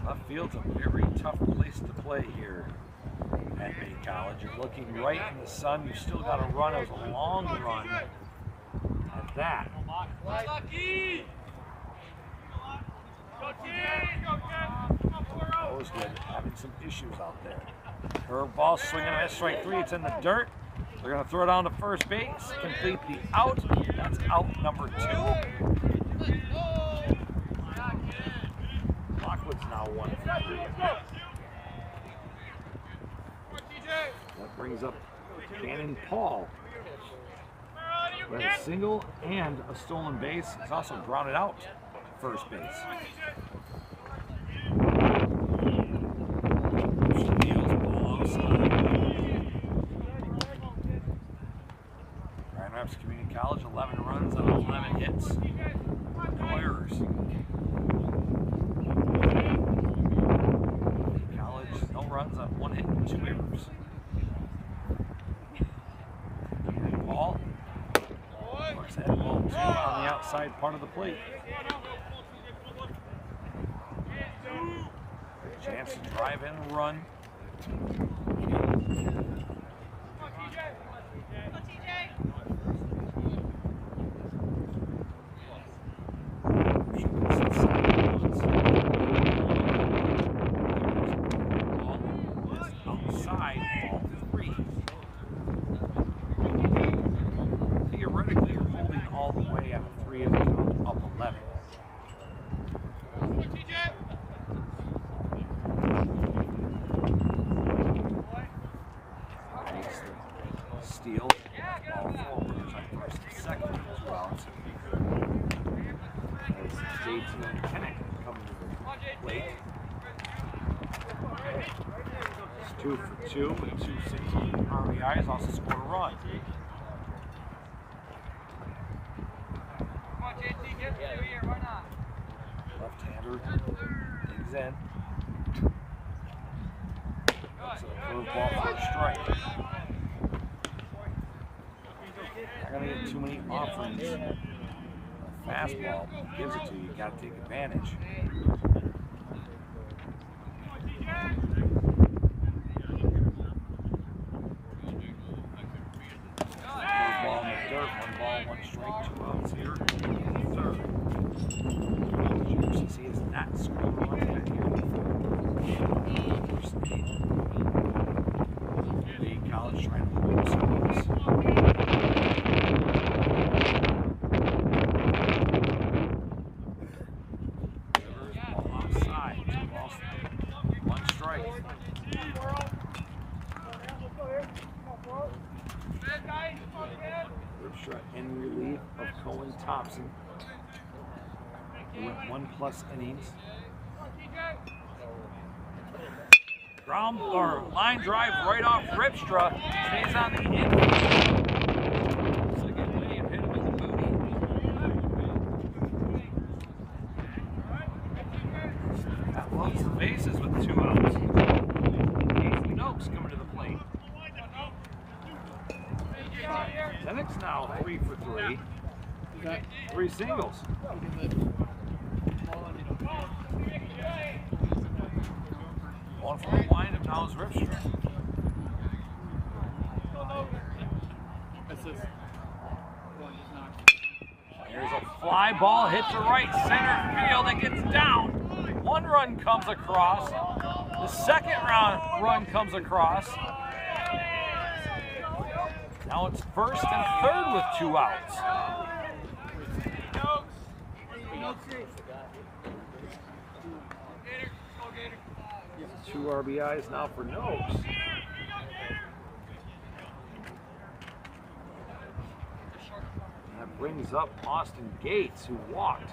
Left field's a very tough place to play here at Bay College. You're looking right in the sun. You still got to run. It was a long run at that. Always good. Having some issues out there. Curveball swinging at strike 3. It's in the dirt. They're going to throw it down to first base. Complete the out. That's out number 2. Lockwood's now 1 for 3. That brings up Cannon Paul. With a single and a stolen base. He's also grounded out to first base. Steals ball outside. Grand Rapids Community College, 11 runs on 11 hits. No errors. College, no runs on 1 hit and 2 errors. And ball. Looks at ball 2 on the outside part of the plate. Chance to drive in and run. Outside, ball 3. Theoretically, you're holding all the way out of 3 of the count up 11. Steal. Ball forward on first and second as well. As JT and Kennick come to the plate. It's 2 for 2 with 2 single RBIs. Also scored a run. Left-hander digs in. That's a curveball for a strike. Not going to get too many offerings. A fastball gives it to you. You got to take advantage. Curveball in the dirt. 1 ball, 1 strike, 2 outs here. Third. GRCC has not scored a run yet here. First game. Bay College trying to hold scores. Ball outside. strike. Ripstra in relief of Cohen Thompson, who went 1+ innings. Ground or line drive right off Ripstra, stays on the infield. So again, may have hit him in the booty. That loads the bases with 2 outs. Noakes coming to the plate. Lennox now 3 for 3. 3 singles. One from the windup, now is Ripstra. Here's a fly ball, hits the right center field, it gets down. 1 run comes across. The second run comes across. Now it's first and third with 2 outs. 2 RBIs now for Noakes. That brings up Austin Gates, who walked.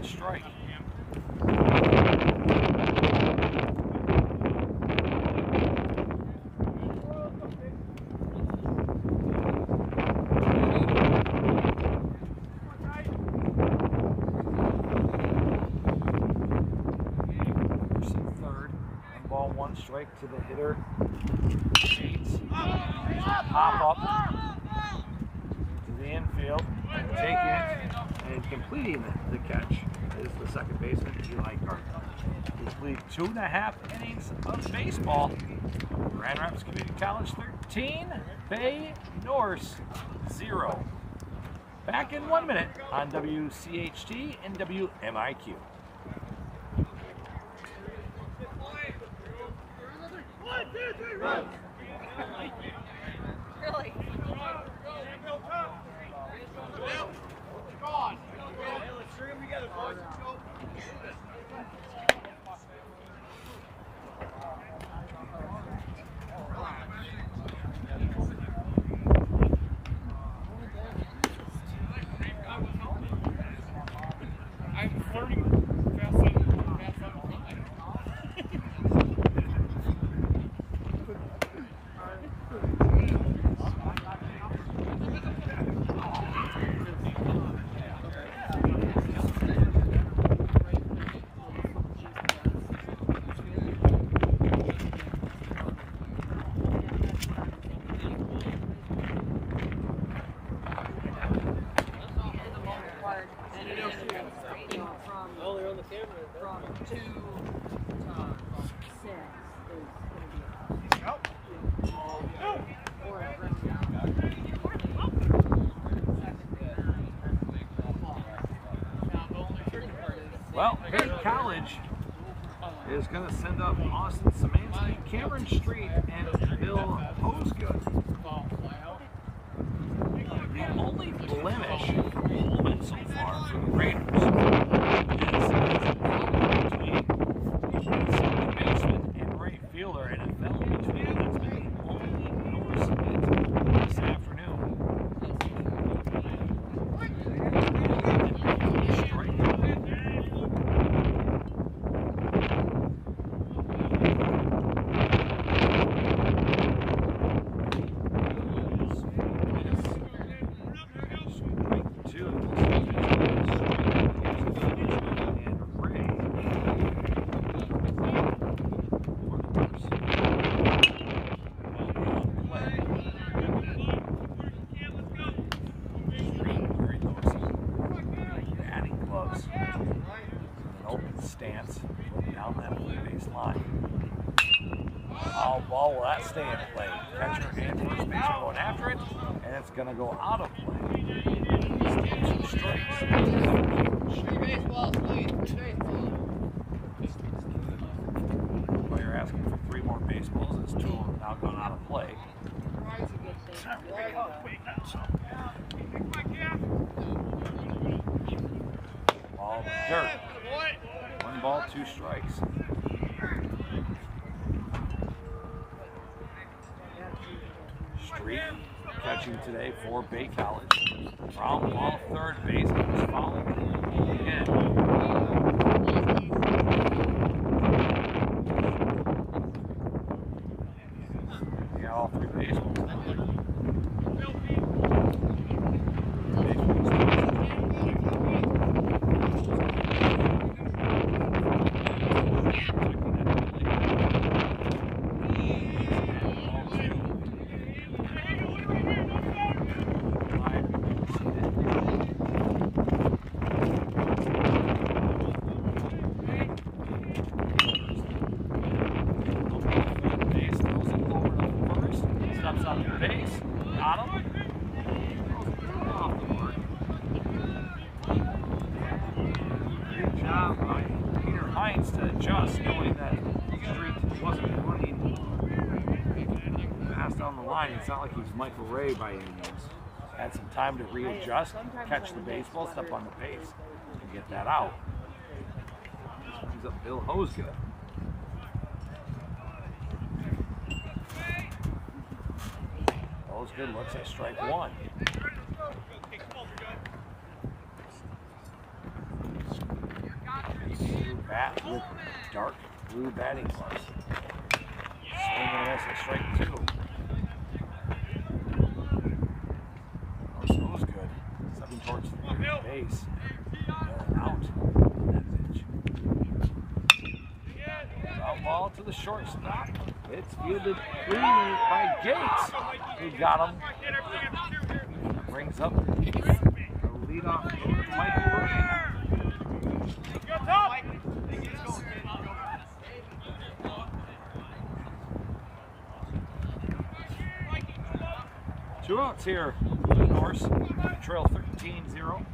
Strike. Third, 1 strike to the hitter. Gates. Pop up to the infield and taking it and completing the catch is the second baseman, Eli Gardner. He's played 2.5 innings of baseball. Grand Rapids Community College 13, Bay Norse 0. Back in 1 minute on WCHT and WMIQ. Really? I'm flirting fast on. Well, Bay College is going to send up Austin Szymanski, Cameron Street, and Bill Hosgood. The only blemish for Pullman so far for the Raiders is between second baseman and right fielder, and it fell between them. That's been the only oversight this afternoon. Foul ball, will that stay in play? Catcher and first baseman going after it, and it's going to go out of play. Two strikes. Free baseball, please. Free baseball. Well, you're asking for 3 more baseballs. It's 2 of them now gone out of play. Ball dirt. 1 ball, 2 strikes. Street catching today for Bay College. Ground ball, third base. It was fouled again. Yeah, all 3 baseballs. To adjust, knowing that Street wasn't running fast down the line. It's not like he's Michael Ray by any means. Had some time to readjust, catch the baseball, step on the base, and get that out. This brings up Bill Hosegood. Hosegood looks at strike 1. Bat with dark blue batting gloves. Swing and miss at strike 2. Oh, so it was good. Stepping towards the base. Out. That pitch. Ground ball to the shortstop. It's fielded cleanly by Gates, who got him. That brings up the leadoff Michael Ray. 2 outs here for the Norse. Trail 13-0.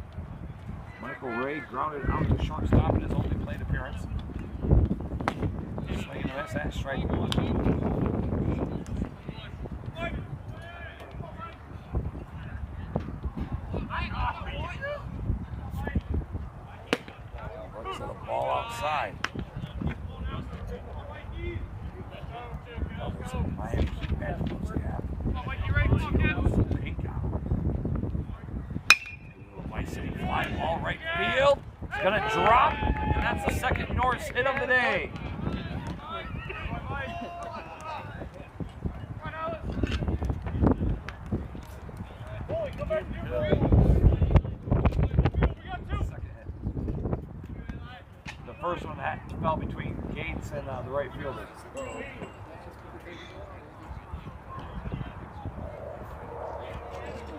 Michael Ray grounded out to shortstop in his only plate appearance. Swing and miss at strike 1. Looks at a ball outside. Oh, there's a Miami Heat bad close gap. Pink out. White City fly ball right field. It's gonna drop, and that's the second Norse hit of the day. The first one fell between Gates and the right fielder.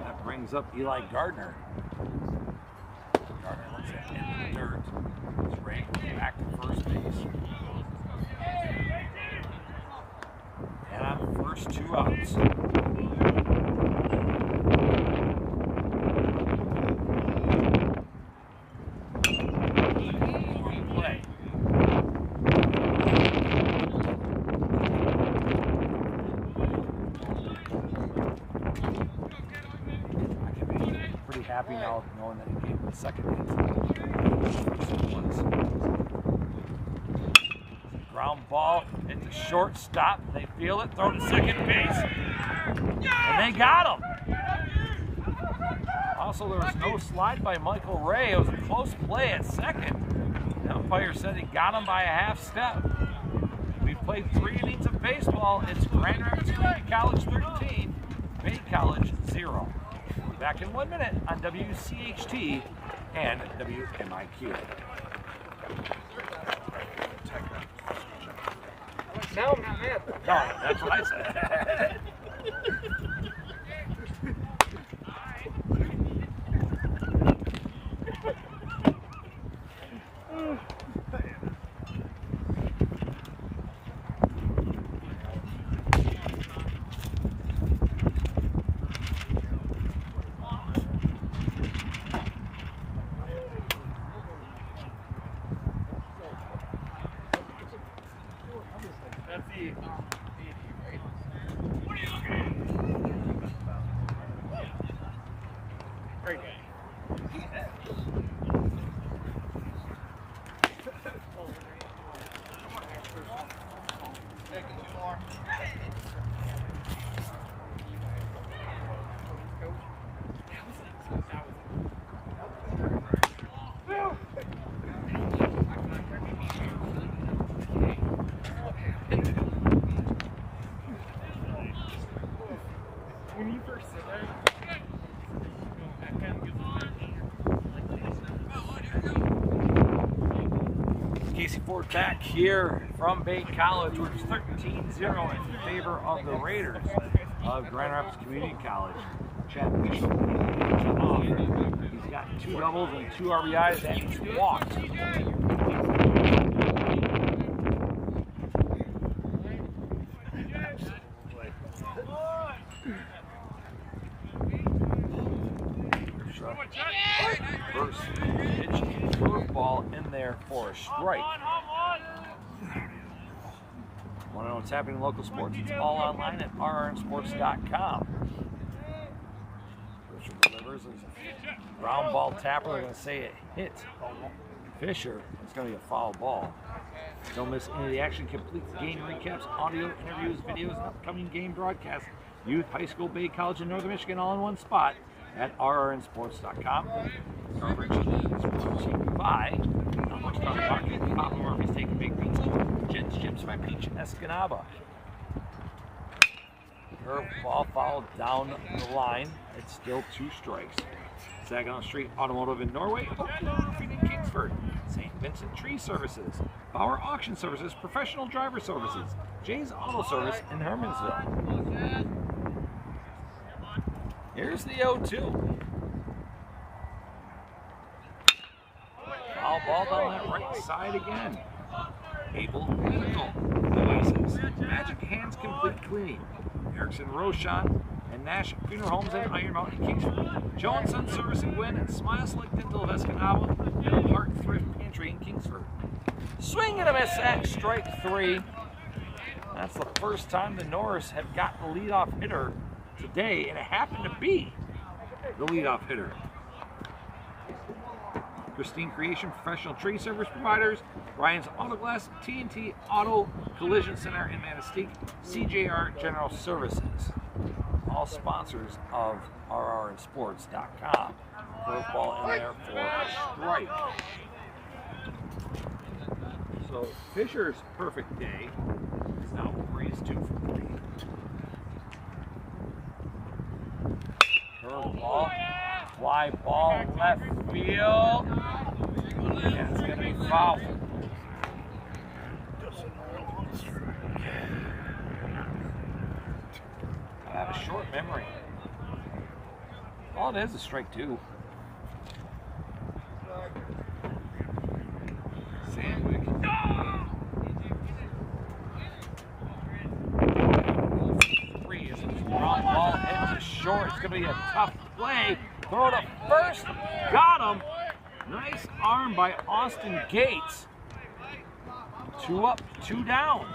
That brings up Eli Gardner. Gardner looks at in the dirt. It's Ray back to first base. And on the first 2 outs. Happy now knowing that he gave him the second hit. Ground ball into shortstop. They feel it, throw to second base. And they got him. Also, there was no slide by Michael Ray. It was a close play at second. The umpire said he got him by a half step. We've played 3 innings of baseball. It's Grand Rapids Community College 13, Bay College 0. Back in 1 minute on WCHT and WMIQ. Now I'm not mad. No, that's what I said. Great. When you first sit there, Casey Ford back here from Bay College, which is 13-0 in favor of the Raiders of Grand Rapids Community College. Chad Bishop. He's got 2 doubles and 2 RBIs, and he's walked. First pitch curveball in there for a strike. Want to know what's happening in local sports? It's all online at rrnsports.com. Fisher delivers. There's a ground ball tapper. They're going to say it hit Fisher. It's going to be a foul ball. Don't miss any of the action. Complete game recaps, audio, interviews, videos, and upcoming game broadcasts. Youth, high school, Bay College, and Northern Michigan all in one spot at rrnsports.com. Coverage is brought to you by Papa Murphy's Taking Big Beats, Jen's Gyms by Peach Escanaba. Curveball fouled down the line. It's still 2 strikes. Saginaw Street Automotive in Norway, Oakland Roofing in Kingsford, St. Vincent Tree Services, Bauer Auction Services, Professional Driver Services, Jay's Auto Service in Hermansville. Here's the 0-2. Foul ball down that right side again. Abel Nickel, Oasis, Magic Hands Complete Cleaning, Erickson Roshan, and Nash Funeral Homes in Iron Mountain, Kingsford, Jones Sun Service in Gwynn, and Smile Select Dental of Escanaba, and Park Thrift Pantry in Kingsford. Swing and a miss at strike 3. That's the first time the Norse have got the leadoff hitter today, and it happened to be the leadoff hitter. Christine Creation, Professional Tree Service Providers, Ryan's Auto Glass, TNT Auto Collision Center in Manistee, CJR General Services. All sponsors of rrnsports.com. Curveball in there for a strike. So Fisher's perfect day is now over. He's 2 for 3. Curveball, fly ball left field. Yeah, it's going to be foul. I have a short memory. All it is strike 2. Sandwick. Ground ball hit to short. It's going to be a tough play. Throw to first. Got him. Nice arm by Austin Gates. 2 up, 2 down.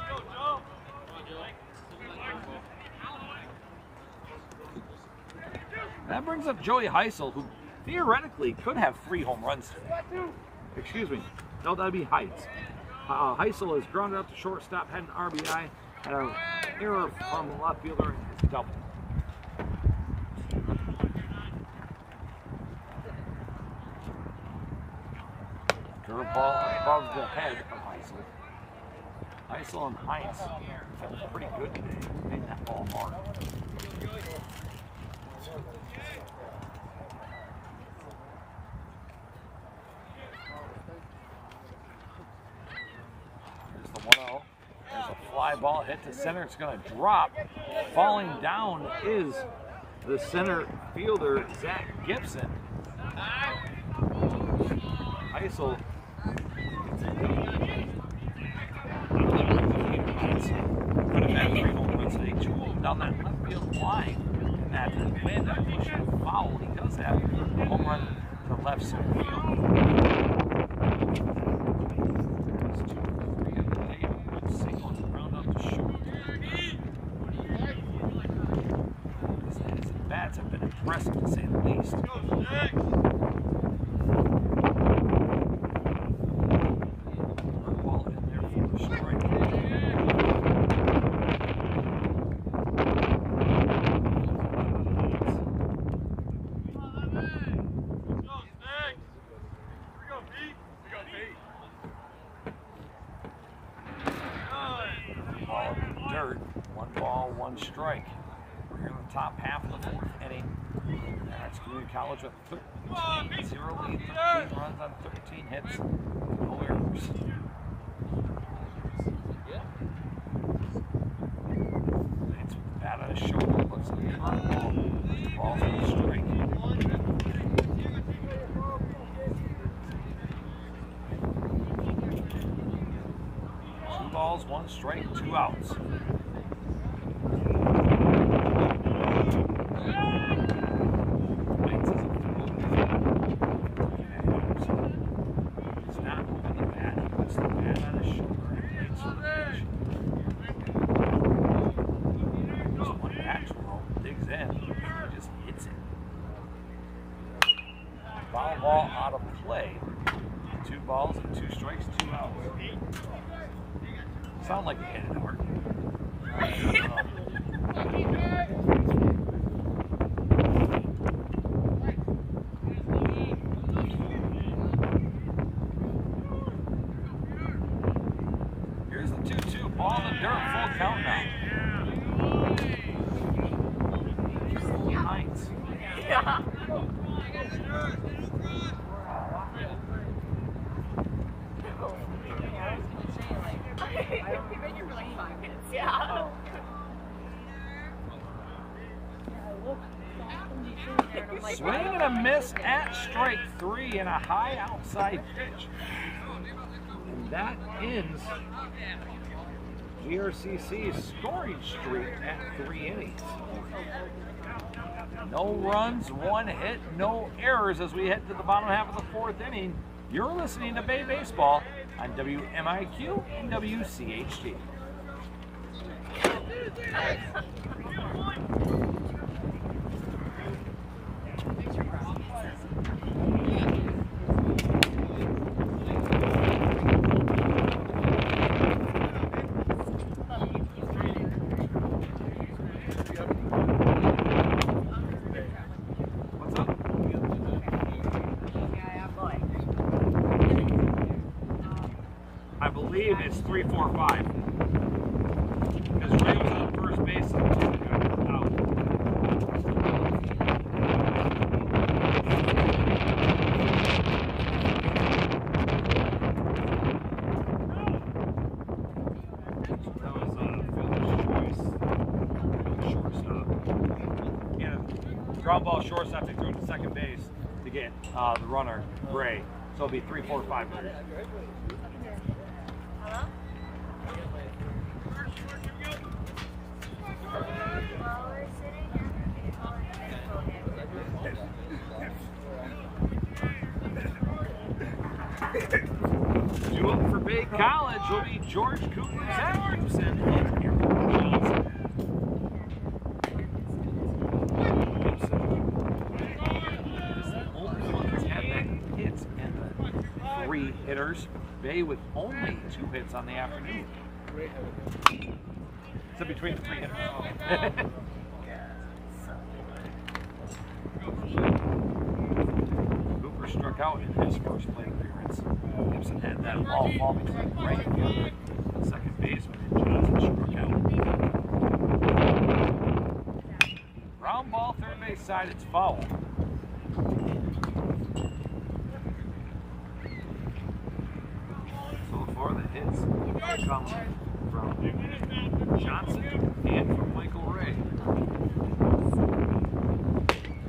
That brings up Joey Heisel, who theoretically could have 3 home runs today. Excuse me. No, that'd be Heights. Heisel is grounded up to shortstop, had an RBI, had an error from the left fielder, and his double. Curveball above the head of Heisel. Heisel and Heinz felt pretty good today. Made that ball hard. Here's the 1-0. There's a fly ball hit to center. It's going to drop. Falling down is the center fielder, Zach Gibson. Heisel. Could have had 3 home runs today. 2 down that left field line. And that wind that push him foul. He does have a home run to left center field. That's 2 for 3 of the day. Single to round up to short. impressive to say the least. Ball in there for the strike. Ball in the dirt. 1 ball, 1 strike. We're here in the top half of the 4th inning. That's Community College with 13-0 lead, 13 runs on 13 hits, no errors. It's with the bat on his shoulder, looks like a curveball. Ball's for the strike. 2 balls, 1 strike, 2 outs. Foul ball out of play. 2 balls and 2 strikes, 2 outs. Sound like a hit it hard. Here's the 2-2. Ball in the dirt, full count now. Hines. Yeah. Yeah. Swing and a miss at strike 3 and a high outside pitch. And that ends GRCC's scoring streak at 3 innings. No runs, 1 hit, no errors as we head to the bottom half of the 4th inning. You're listening to Bay Baseball on WMIQ and WCHT. I believe it's 3, 4, 5. Because Ray was on first base and got out. That was fielder's choice. Shortstop. Yeah, ground ball shortstop. They threw it to second base to get the runner, Ray. So it'll be 3, 4, 5. Due up for Bay College will be George Cooper, Zach Gibson, and Aaron Johnson. Gibson is the only one that's had that hits in the 3 hitters. Bay with only 2 hits on the afternoon. So between the 3 hitters. Cooper struck out in his first plate appearance. Gibson had that ball fall between right fielder and second baseman, and Johnson struck out. Ground ball, third base side, it's foul. So far the hits come from Johnson and from Michael Ray.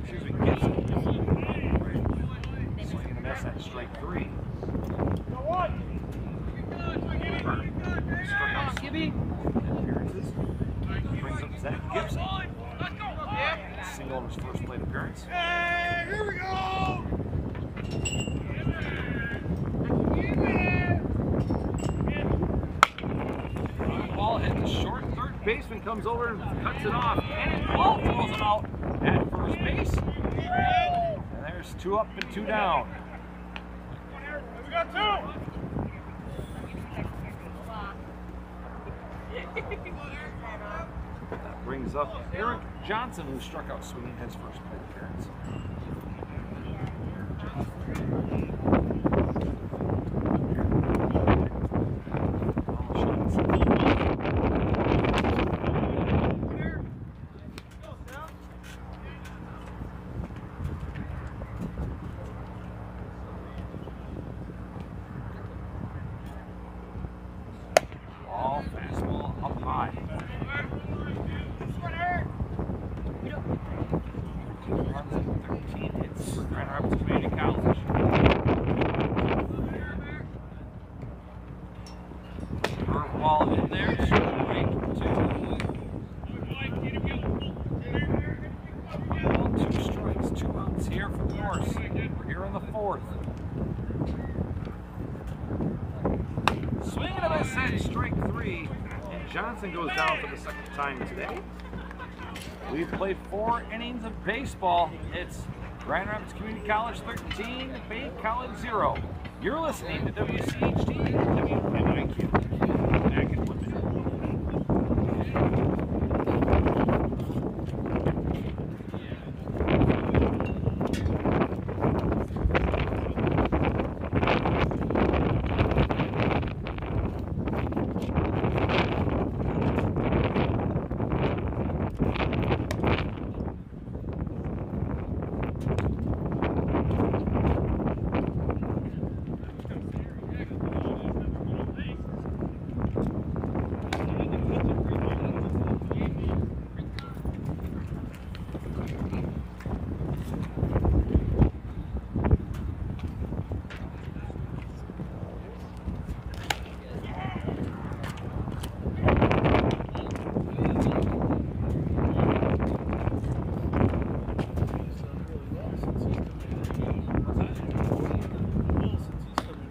Excuse me, Gibson. Swing and a miss at strike 3. Struck out Skibby. Appearances. Brings up Zach Gibson. Single in his first plate appearance. Hey, here we go! Ball hit the short third third baseman comes over and cuts it off, and his ball throws him out at first base. And there's 2 up and 2 down. We got 2. That brings up Eric Johnson, who struck out swinging his first plate appearance. Ball, fastball up high. Runs in 13 hits for Grand Rapids Community College. Curveball in there, strike 2. 2 strikes, 2 outs here for the Norse. We're here in the 4th. Swing and a miss at strike 3, and Johnson goes down for the second time today. We've played 4 innings of baseball. It's Grand Rapids Community College 13, Bay College 0. You're listening to WCHD WNIQ. Back in 1 minute.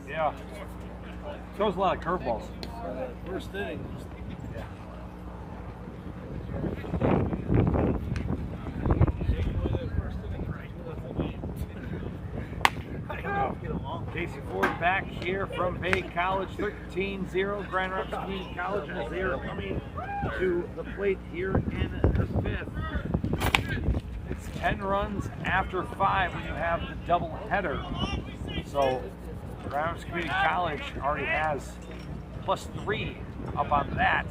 Yeah. Throws a lot of curveballs. First inning. Casey Ford back here from Bay College, 13-0, Grand Rapids Community College, as they are coming to the plate here in the 5th. It's 10 runs after 5 when you have the double header. So Grand Rapids Community College already has +3 up on that.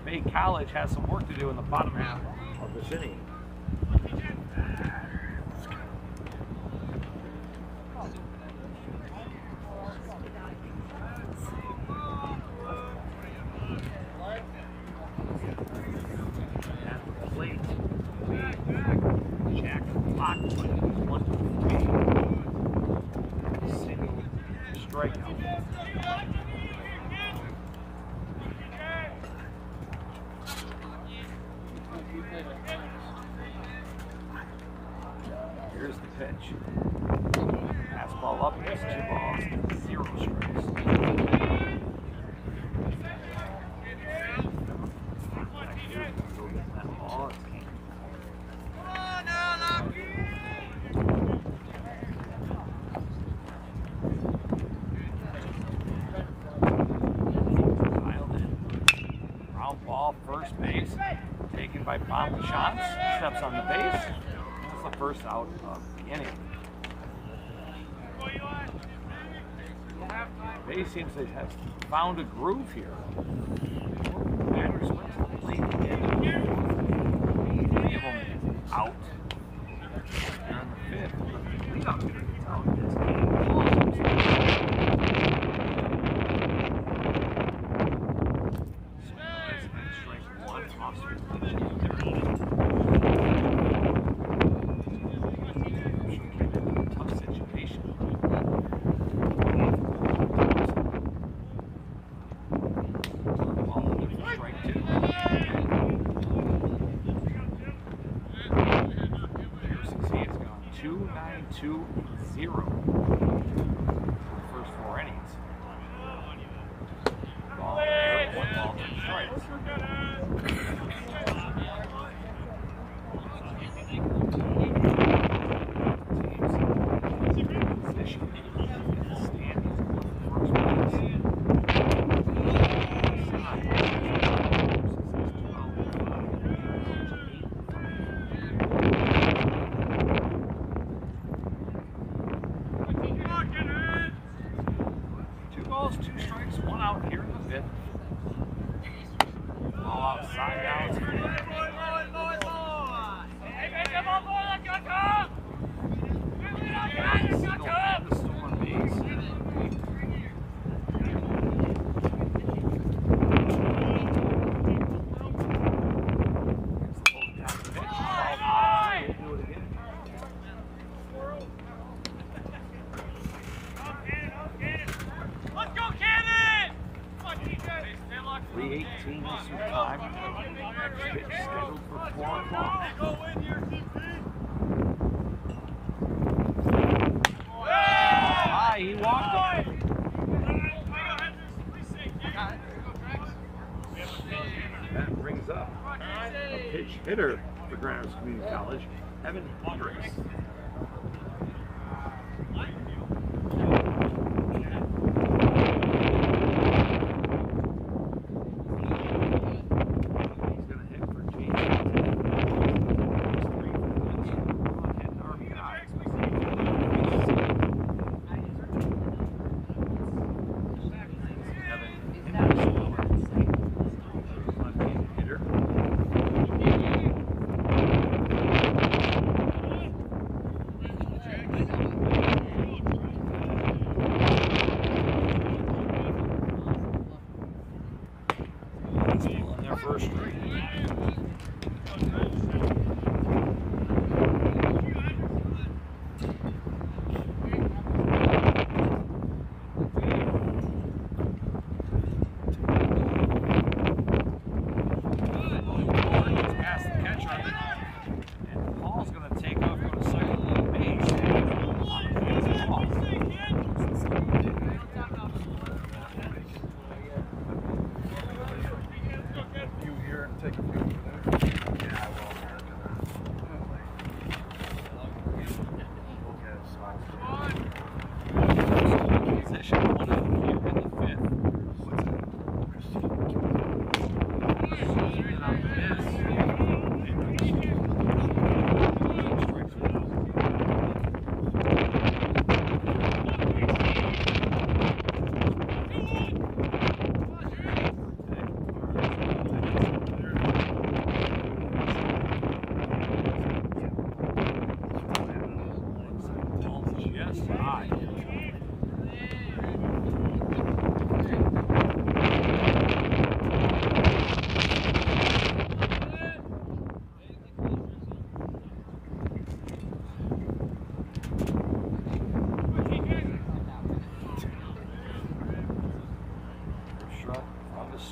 Bay College has some work to do in the bottom half of this inning. Here's the pitch. Fastball up, it's 2 balls, 0 strikes. That ball is king. Dialed in. Round ball, first base, taken by Bob Chance, steps on the base. The first out of the inning. Bay seems to have found a groove here. Batters went to the late in. 3 of them out. And on the 5th, leadoff hitter gets out. Strike 1 off swing. First 4 innings. Ball, 1 ball, 2 strikes. now it's the storm base. Let's go, Cannon! 3:18 is your time. Next pitch scheduled for 4 o'clock. Ah, he walked it. That brings up a pitch hitter for Grand Rapids Community College, Evan Hendricks.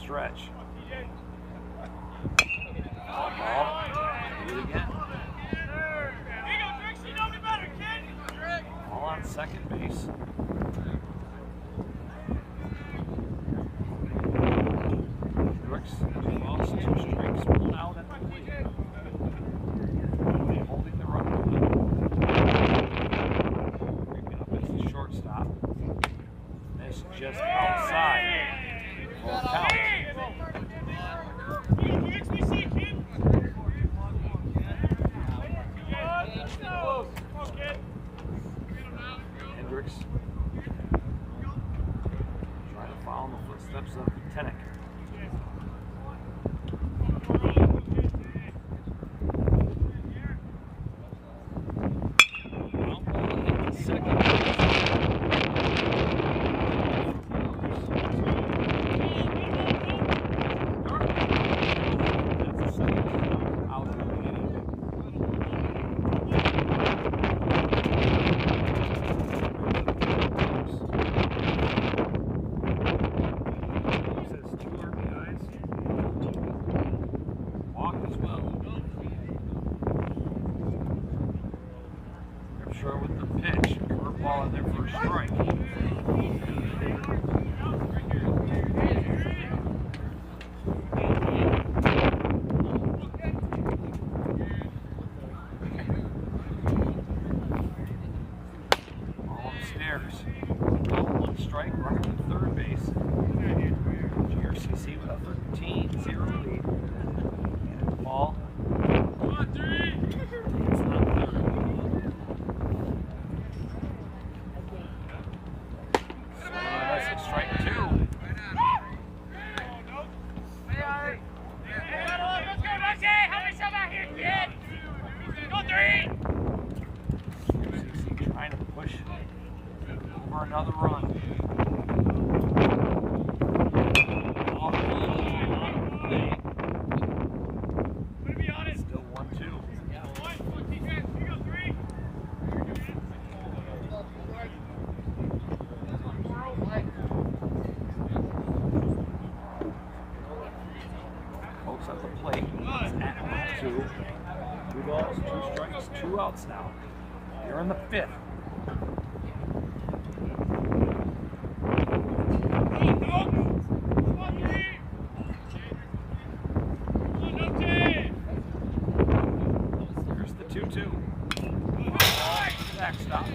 Stretch. Ball. Do it again. Ball on second base. Hendricks, 2 balls, 2 strikes, 1 out at the plate. Holding the run. Creeping up as the shortstop. This just outside. Full count. Hendricks trying to follow in the footsteps of Tenick. With the pitch, curveball in there for a strike. Ball upstairs. 1 strike, runner to third base. GRCC with a 13-0 lead. Ball. It's not third. Strike 2. another run. Still 1-2. Folks at the plate. It's at 1-2. 2 balls, 2 strikes, 2 outs now. You're in the 5th. Here's the 2-2. Backstop.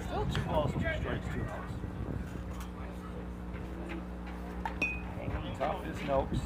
Still 2 balls, 2 strikes, 2 outs. Hanging tough is Noakes.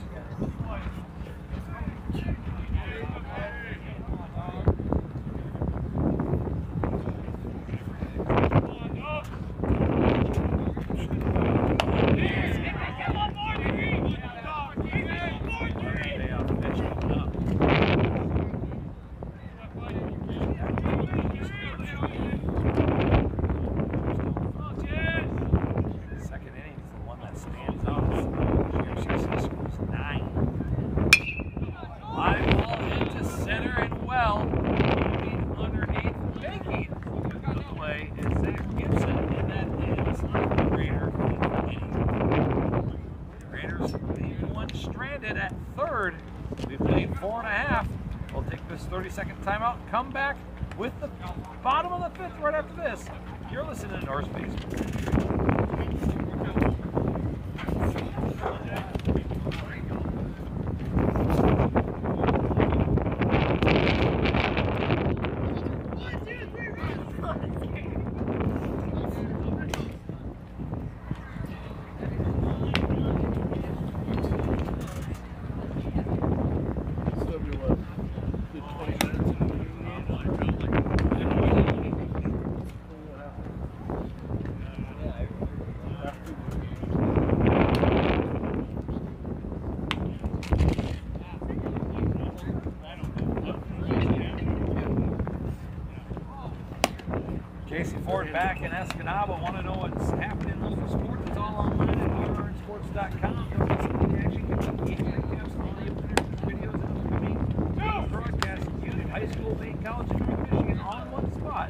Second inning is the one that stands out. GRCC scores 9. Live ball into center and well. Under 8th, making the play is Zach Gibson, and that is Raider inning. Raiders leave one stranded at 3rd. We've played 4.5. We'll take this 30-second timeout, come back with the bottom of the 5th right after this. You're listening to Norse Baseball. Casey Ford back in Escanaba. Want to know what's happening in local sports? It's all online at grnsports.com. Don't miss any action. Get the game recaps, all the videos, and upcoming broadcasts. Unit High School, Maine College, and North Michigan on one spot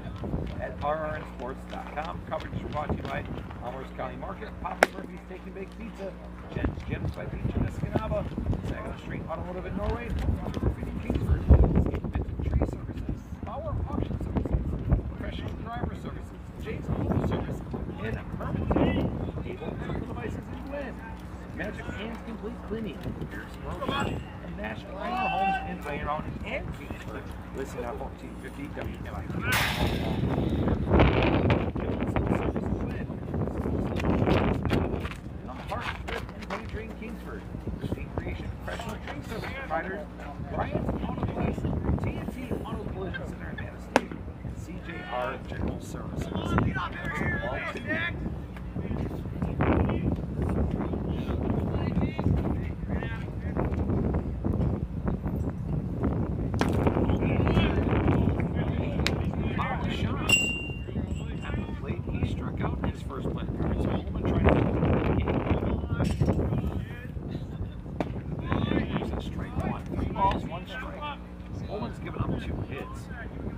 at rrnsports.com. Coverage is brought to you by Elmhurst County Market, Papa Murphy's Steak and Baked Pizza, Jen's Gyms by Beach in Escanaba, Saginaw Street Automotive in Norway, Graffiti Kingsford, Vintage Tree Services, Power Auction Services, Professional Driver Services, James Auto Service in Hermitage, Able Medical Devices in Glen, Magic Hands Complete Cleaning, Pearson Road, and National Animal Homes in Iron Mountain and Kingsford. Listen at 1450 WMIQ. Train Kingsford, Christine Creation, Professional Train Service Providers, Bryant's Auto Place, TNT Auto Collision Center in Manistee, and CJR General Services. Molly Shots. At the plate, he struck out in his first play. So Holman tried to get the game. Strike 1. 3 balls, 1 strike. Holman's given up 2 hits.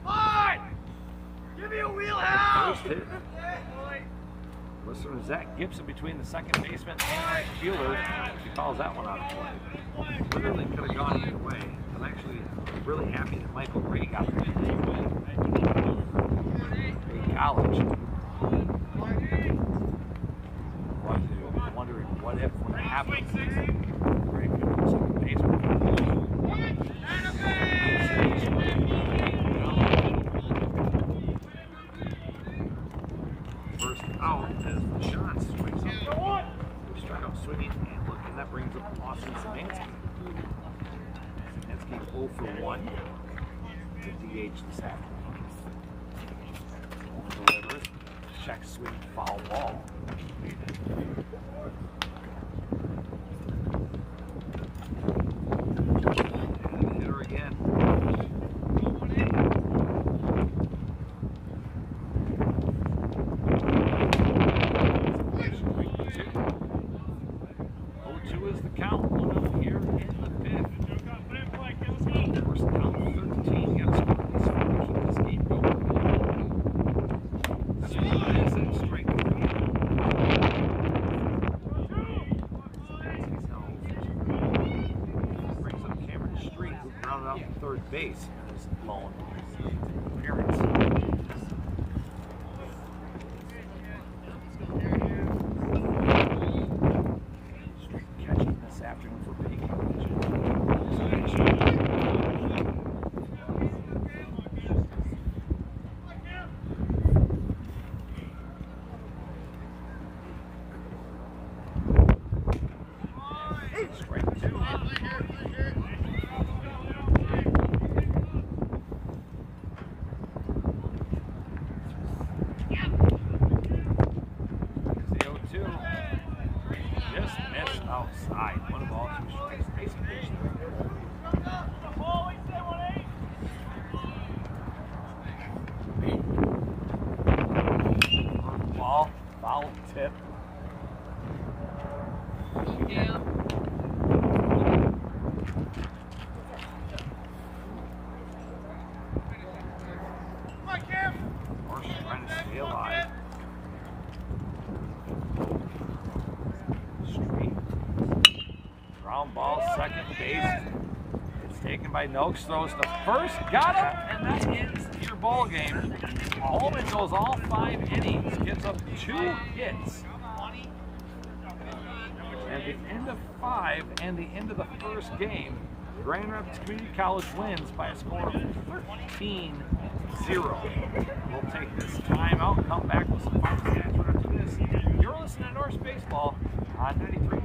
Fine! Give me a wheelhouse! First hit. Listen to Zach Gibson between the second baseman and right fielder. He fouls that one out of play. Literally could have gone either way. I'm actually really happy that Michael Ray got the Bay College. Wondering what if when it happens. Ray could go second baseman. First out as the shot swings up. Struck out swinging and looking. That brings up Austin Szymanski. Szymanski Husky 0 for 1 to DH this afternoon. Delivers, check swing, foul ball. Hitter again. Is the count, 1-0 here in the fifth. First count, 13. Got to score this one to keep this game going. Swing is at strike 3. Brings up Cameron Street, who grounded out to third base in his lone appearance. Afternoon for Bay College. Strike 2. The 0-2. Just missed outside. 1 ball, 2 strikes. Nice pitch there. Ball, foul tip. Horse trying to stay alive. Street. Ground ball, second base. It's taken by Noakes, throws the first, got him, and that ends your ball game. Holman goes all 5 innings, gives up 2 hits. At the end of 5 and the end of the first game, Grand Rapids Community College wins by a score of 13-0. We'll take this time out, come back with some fun stats. We're going to do this. You're listening to Norse Baseball on 93.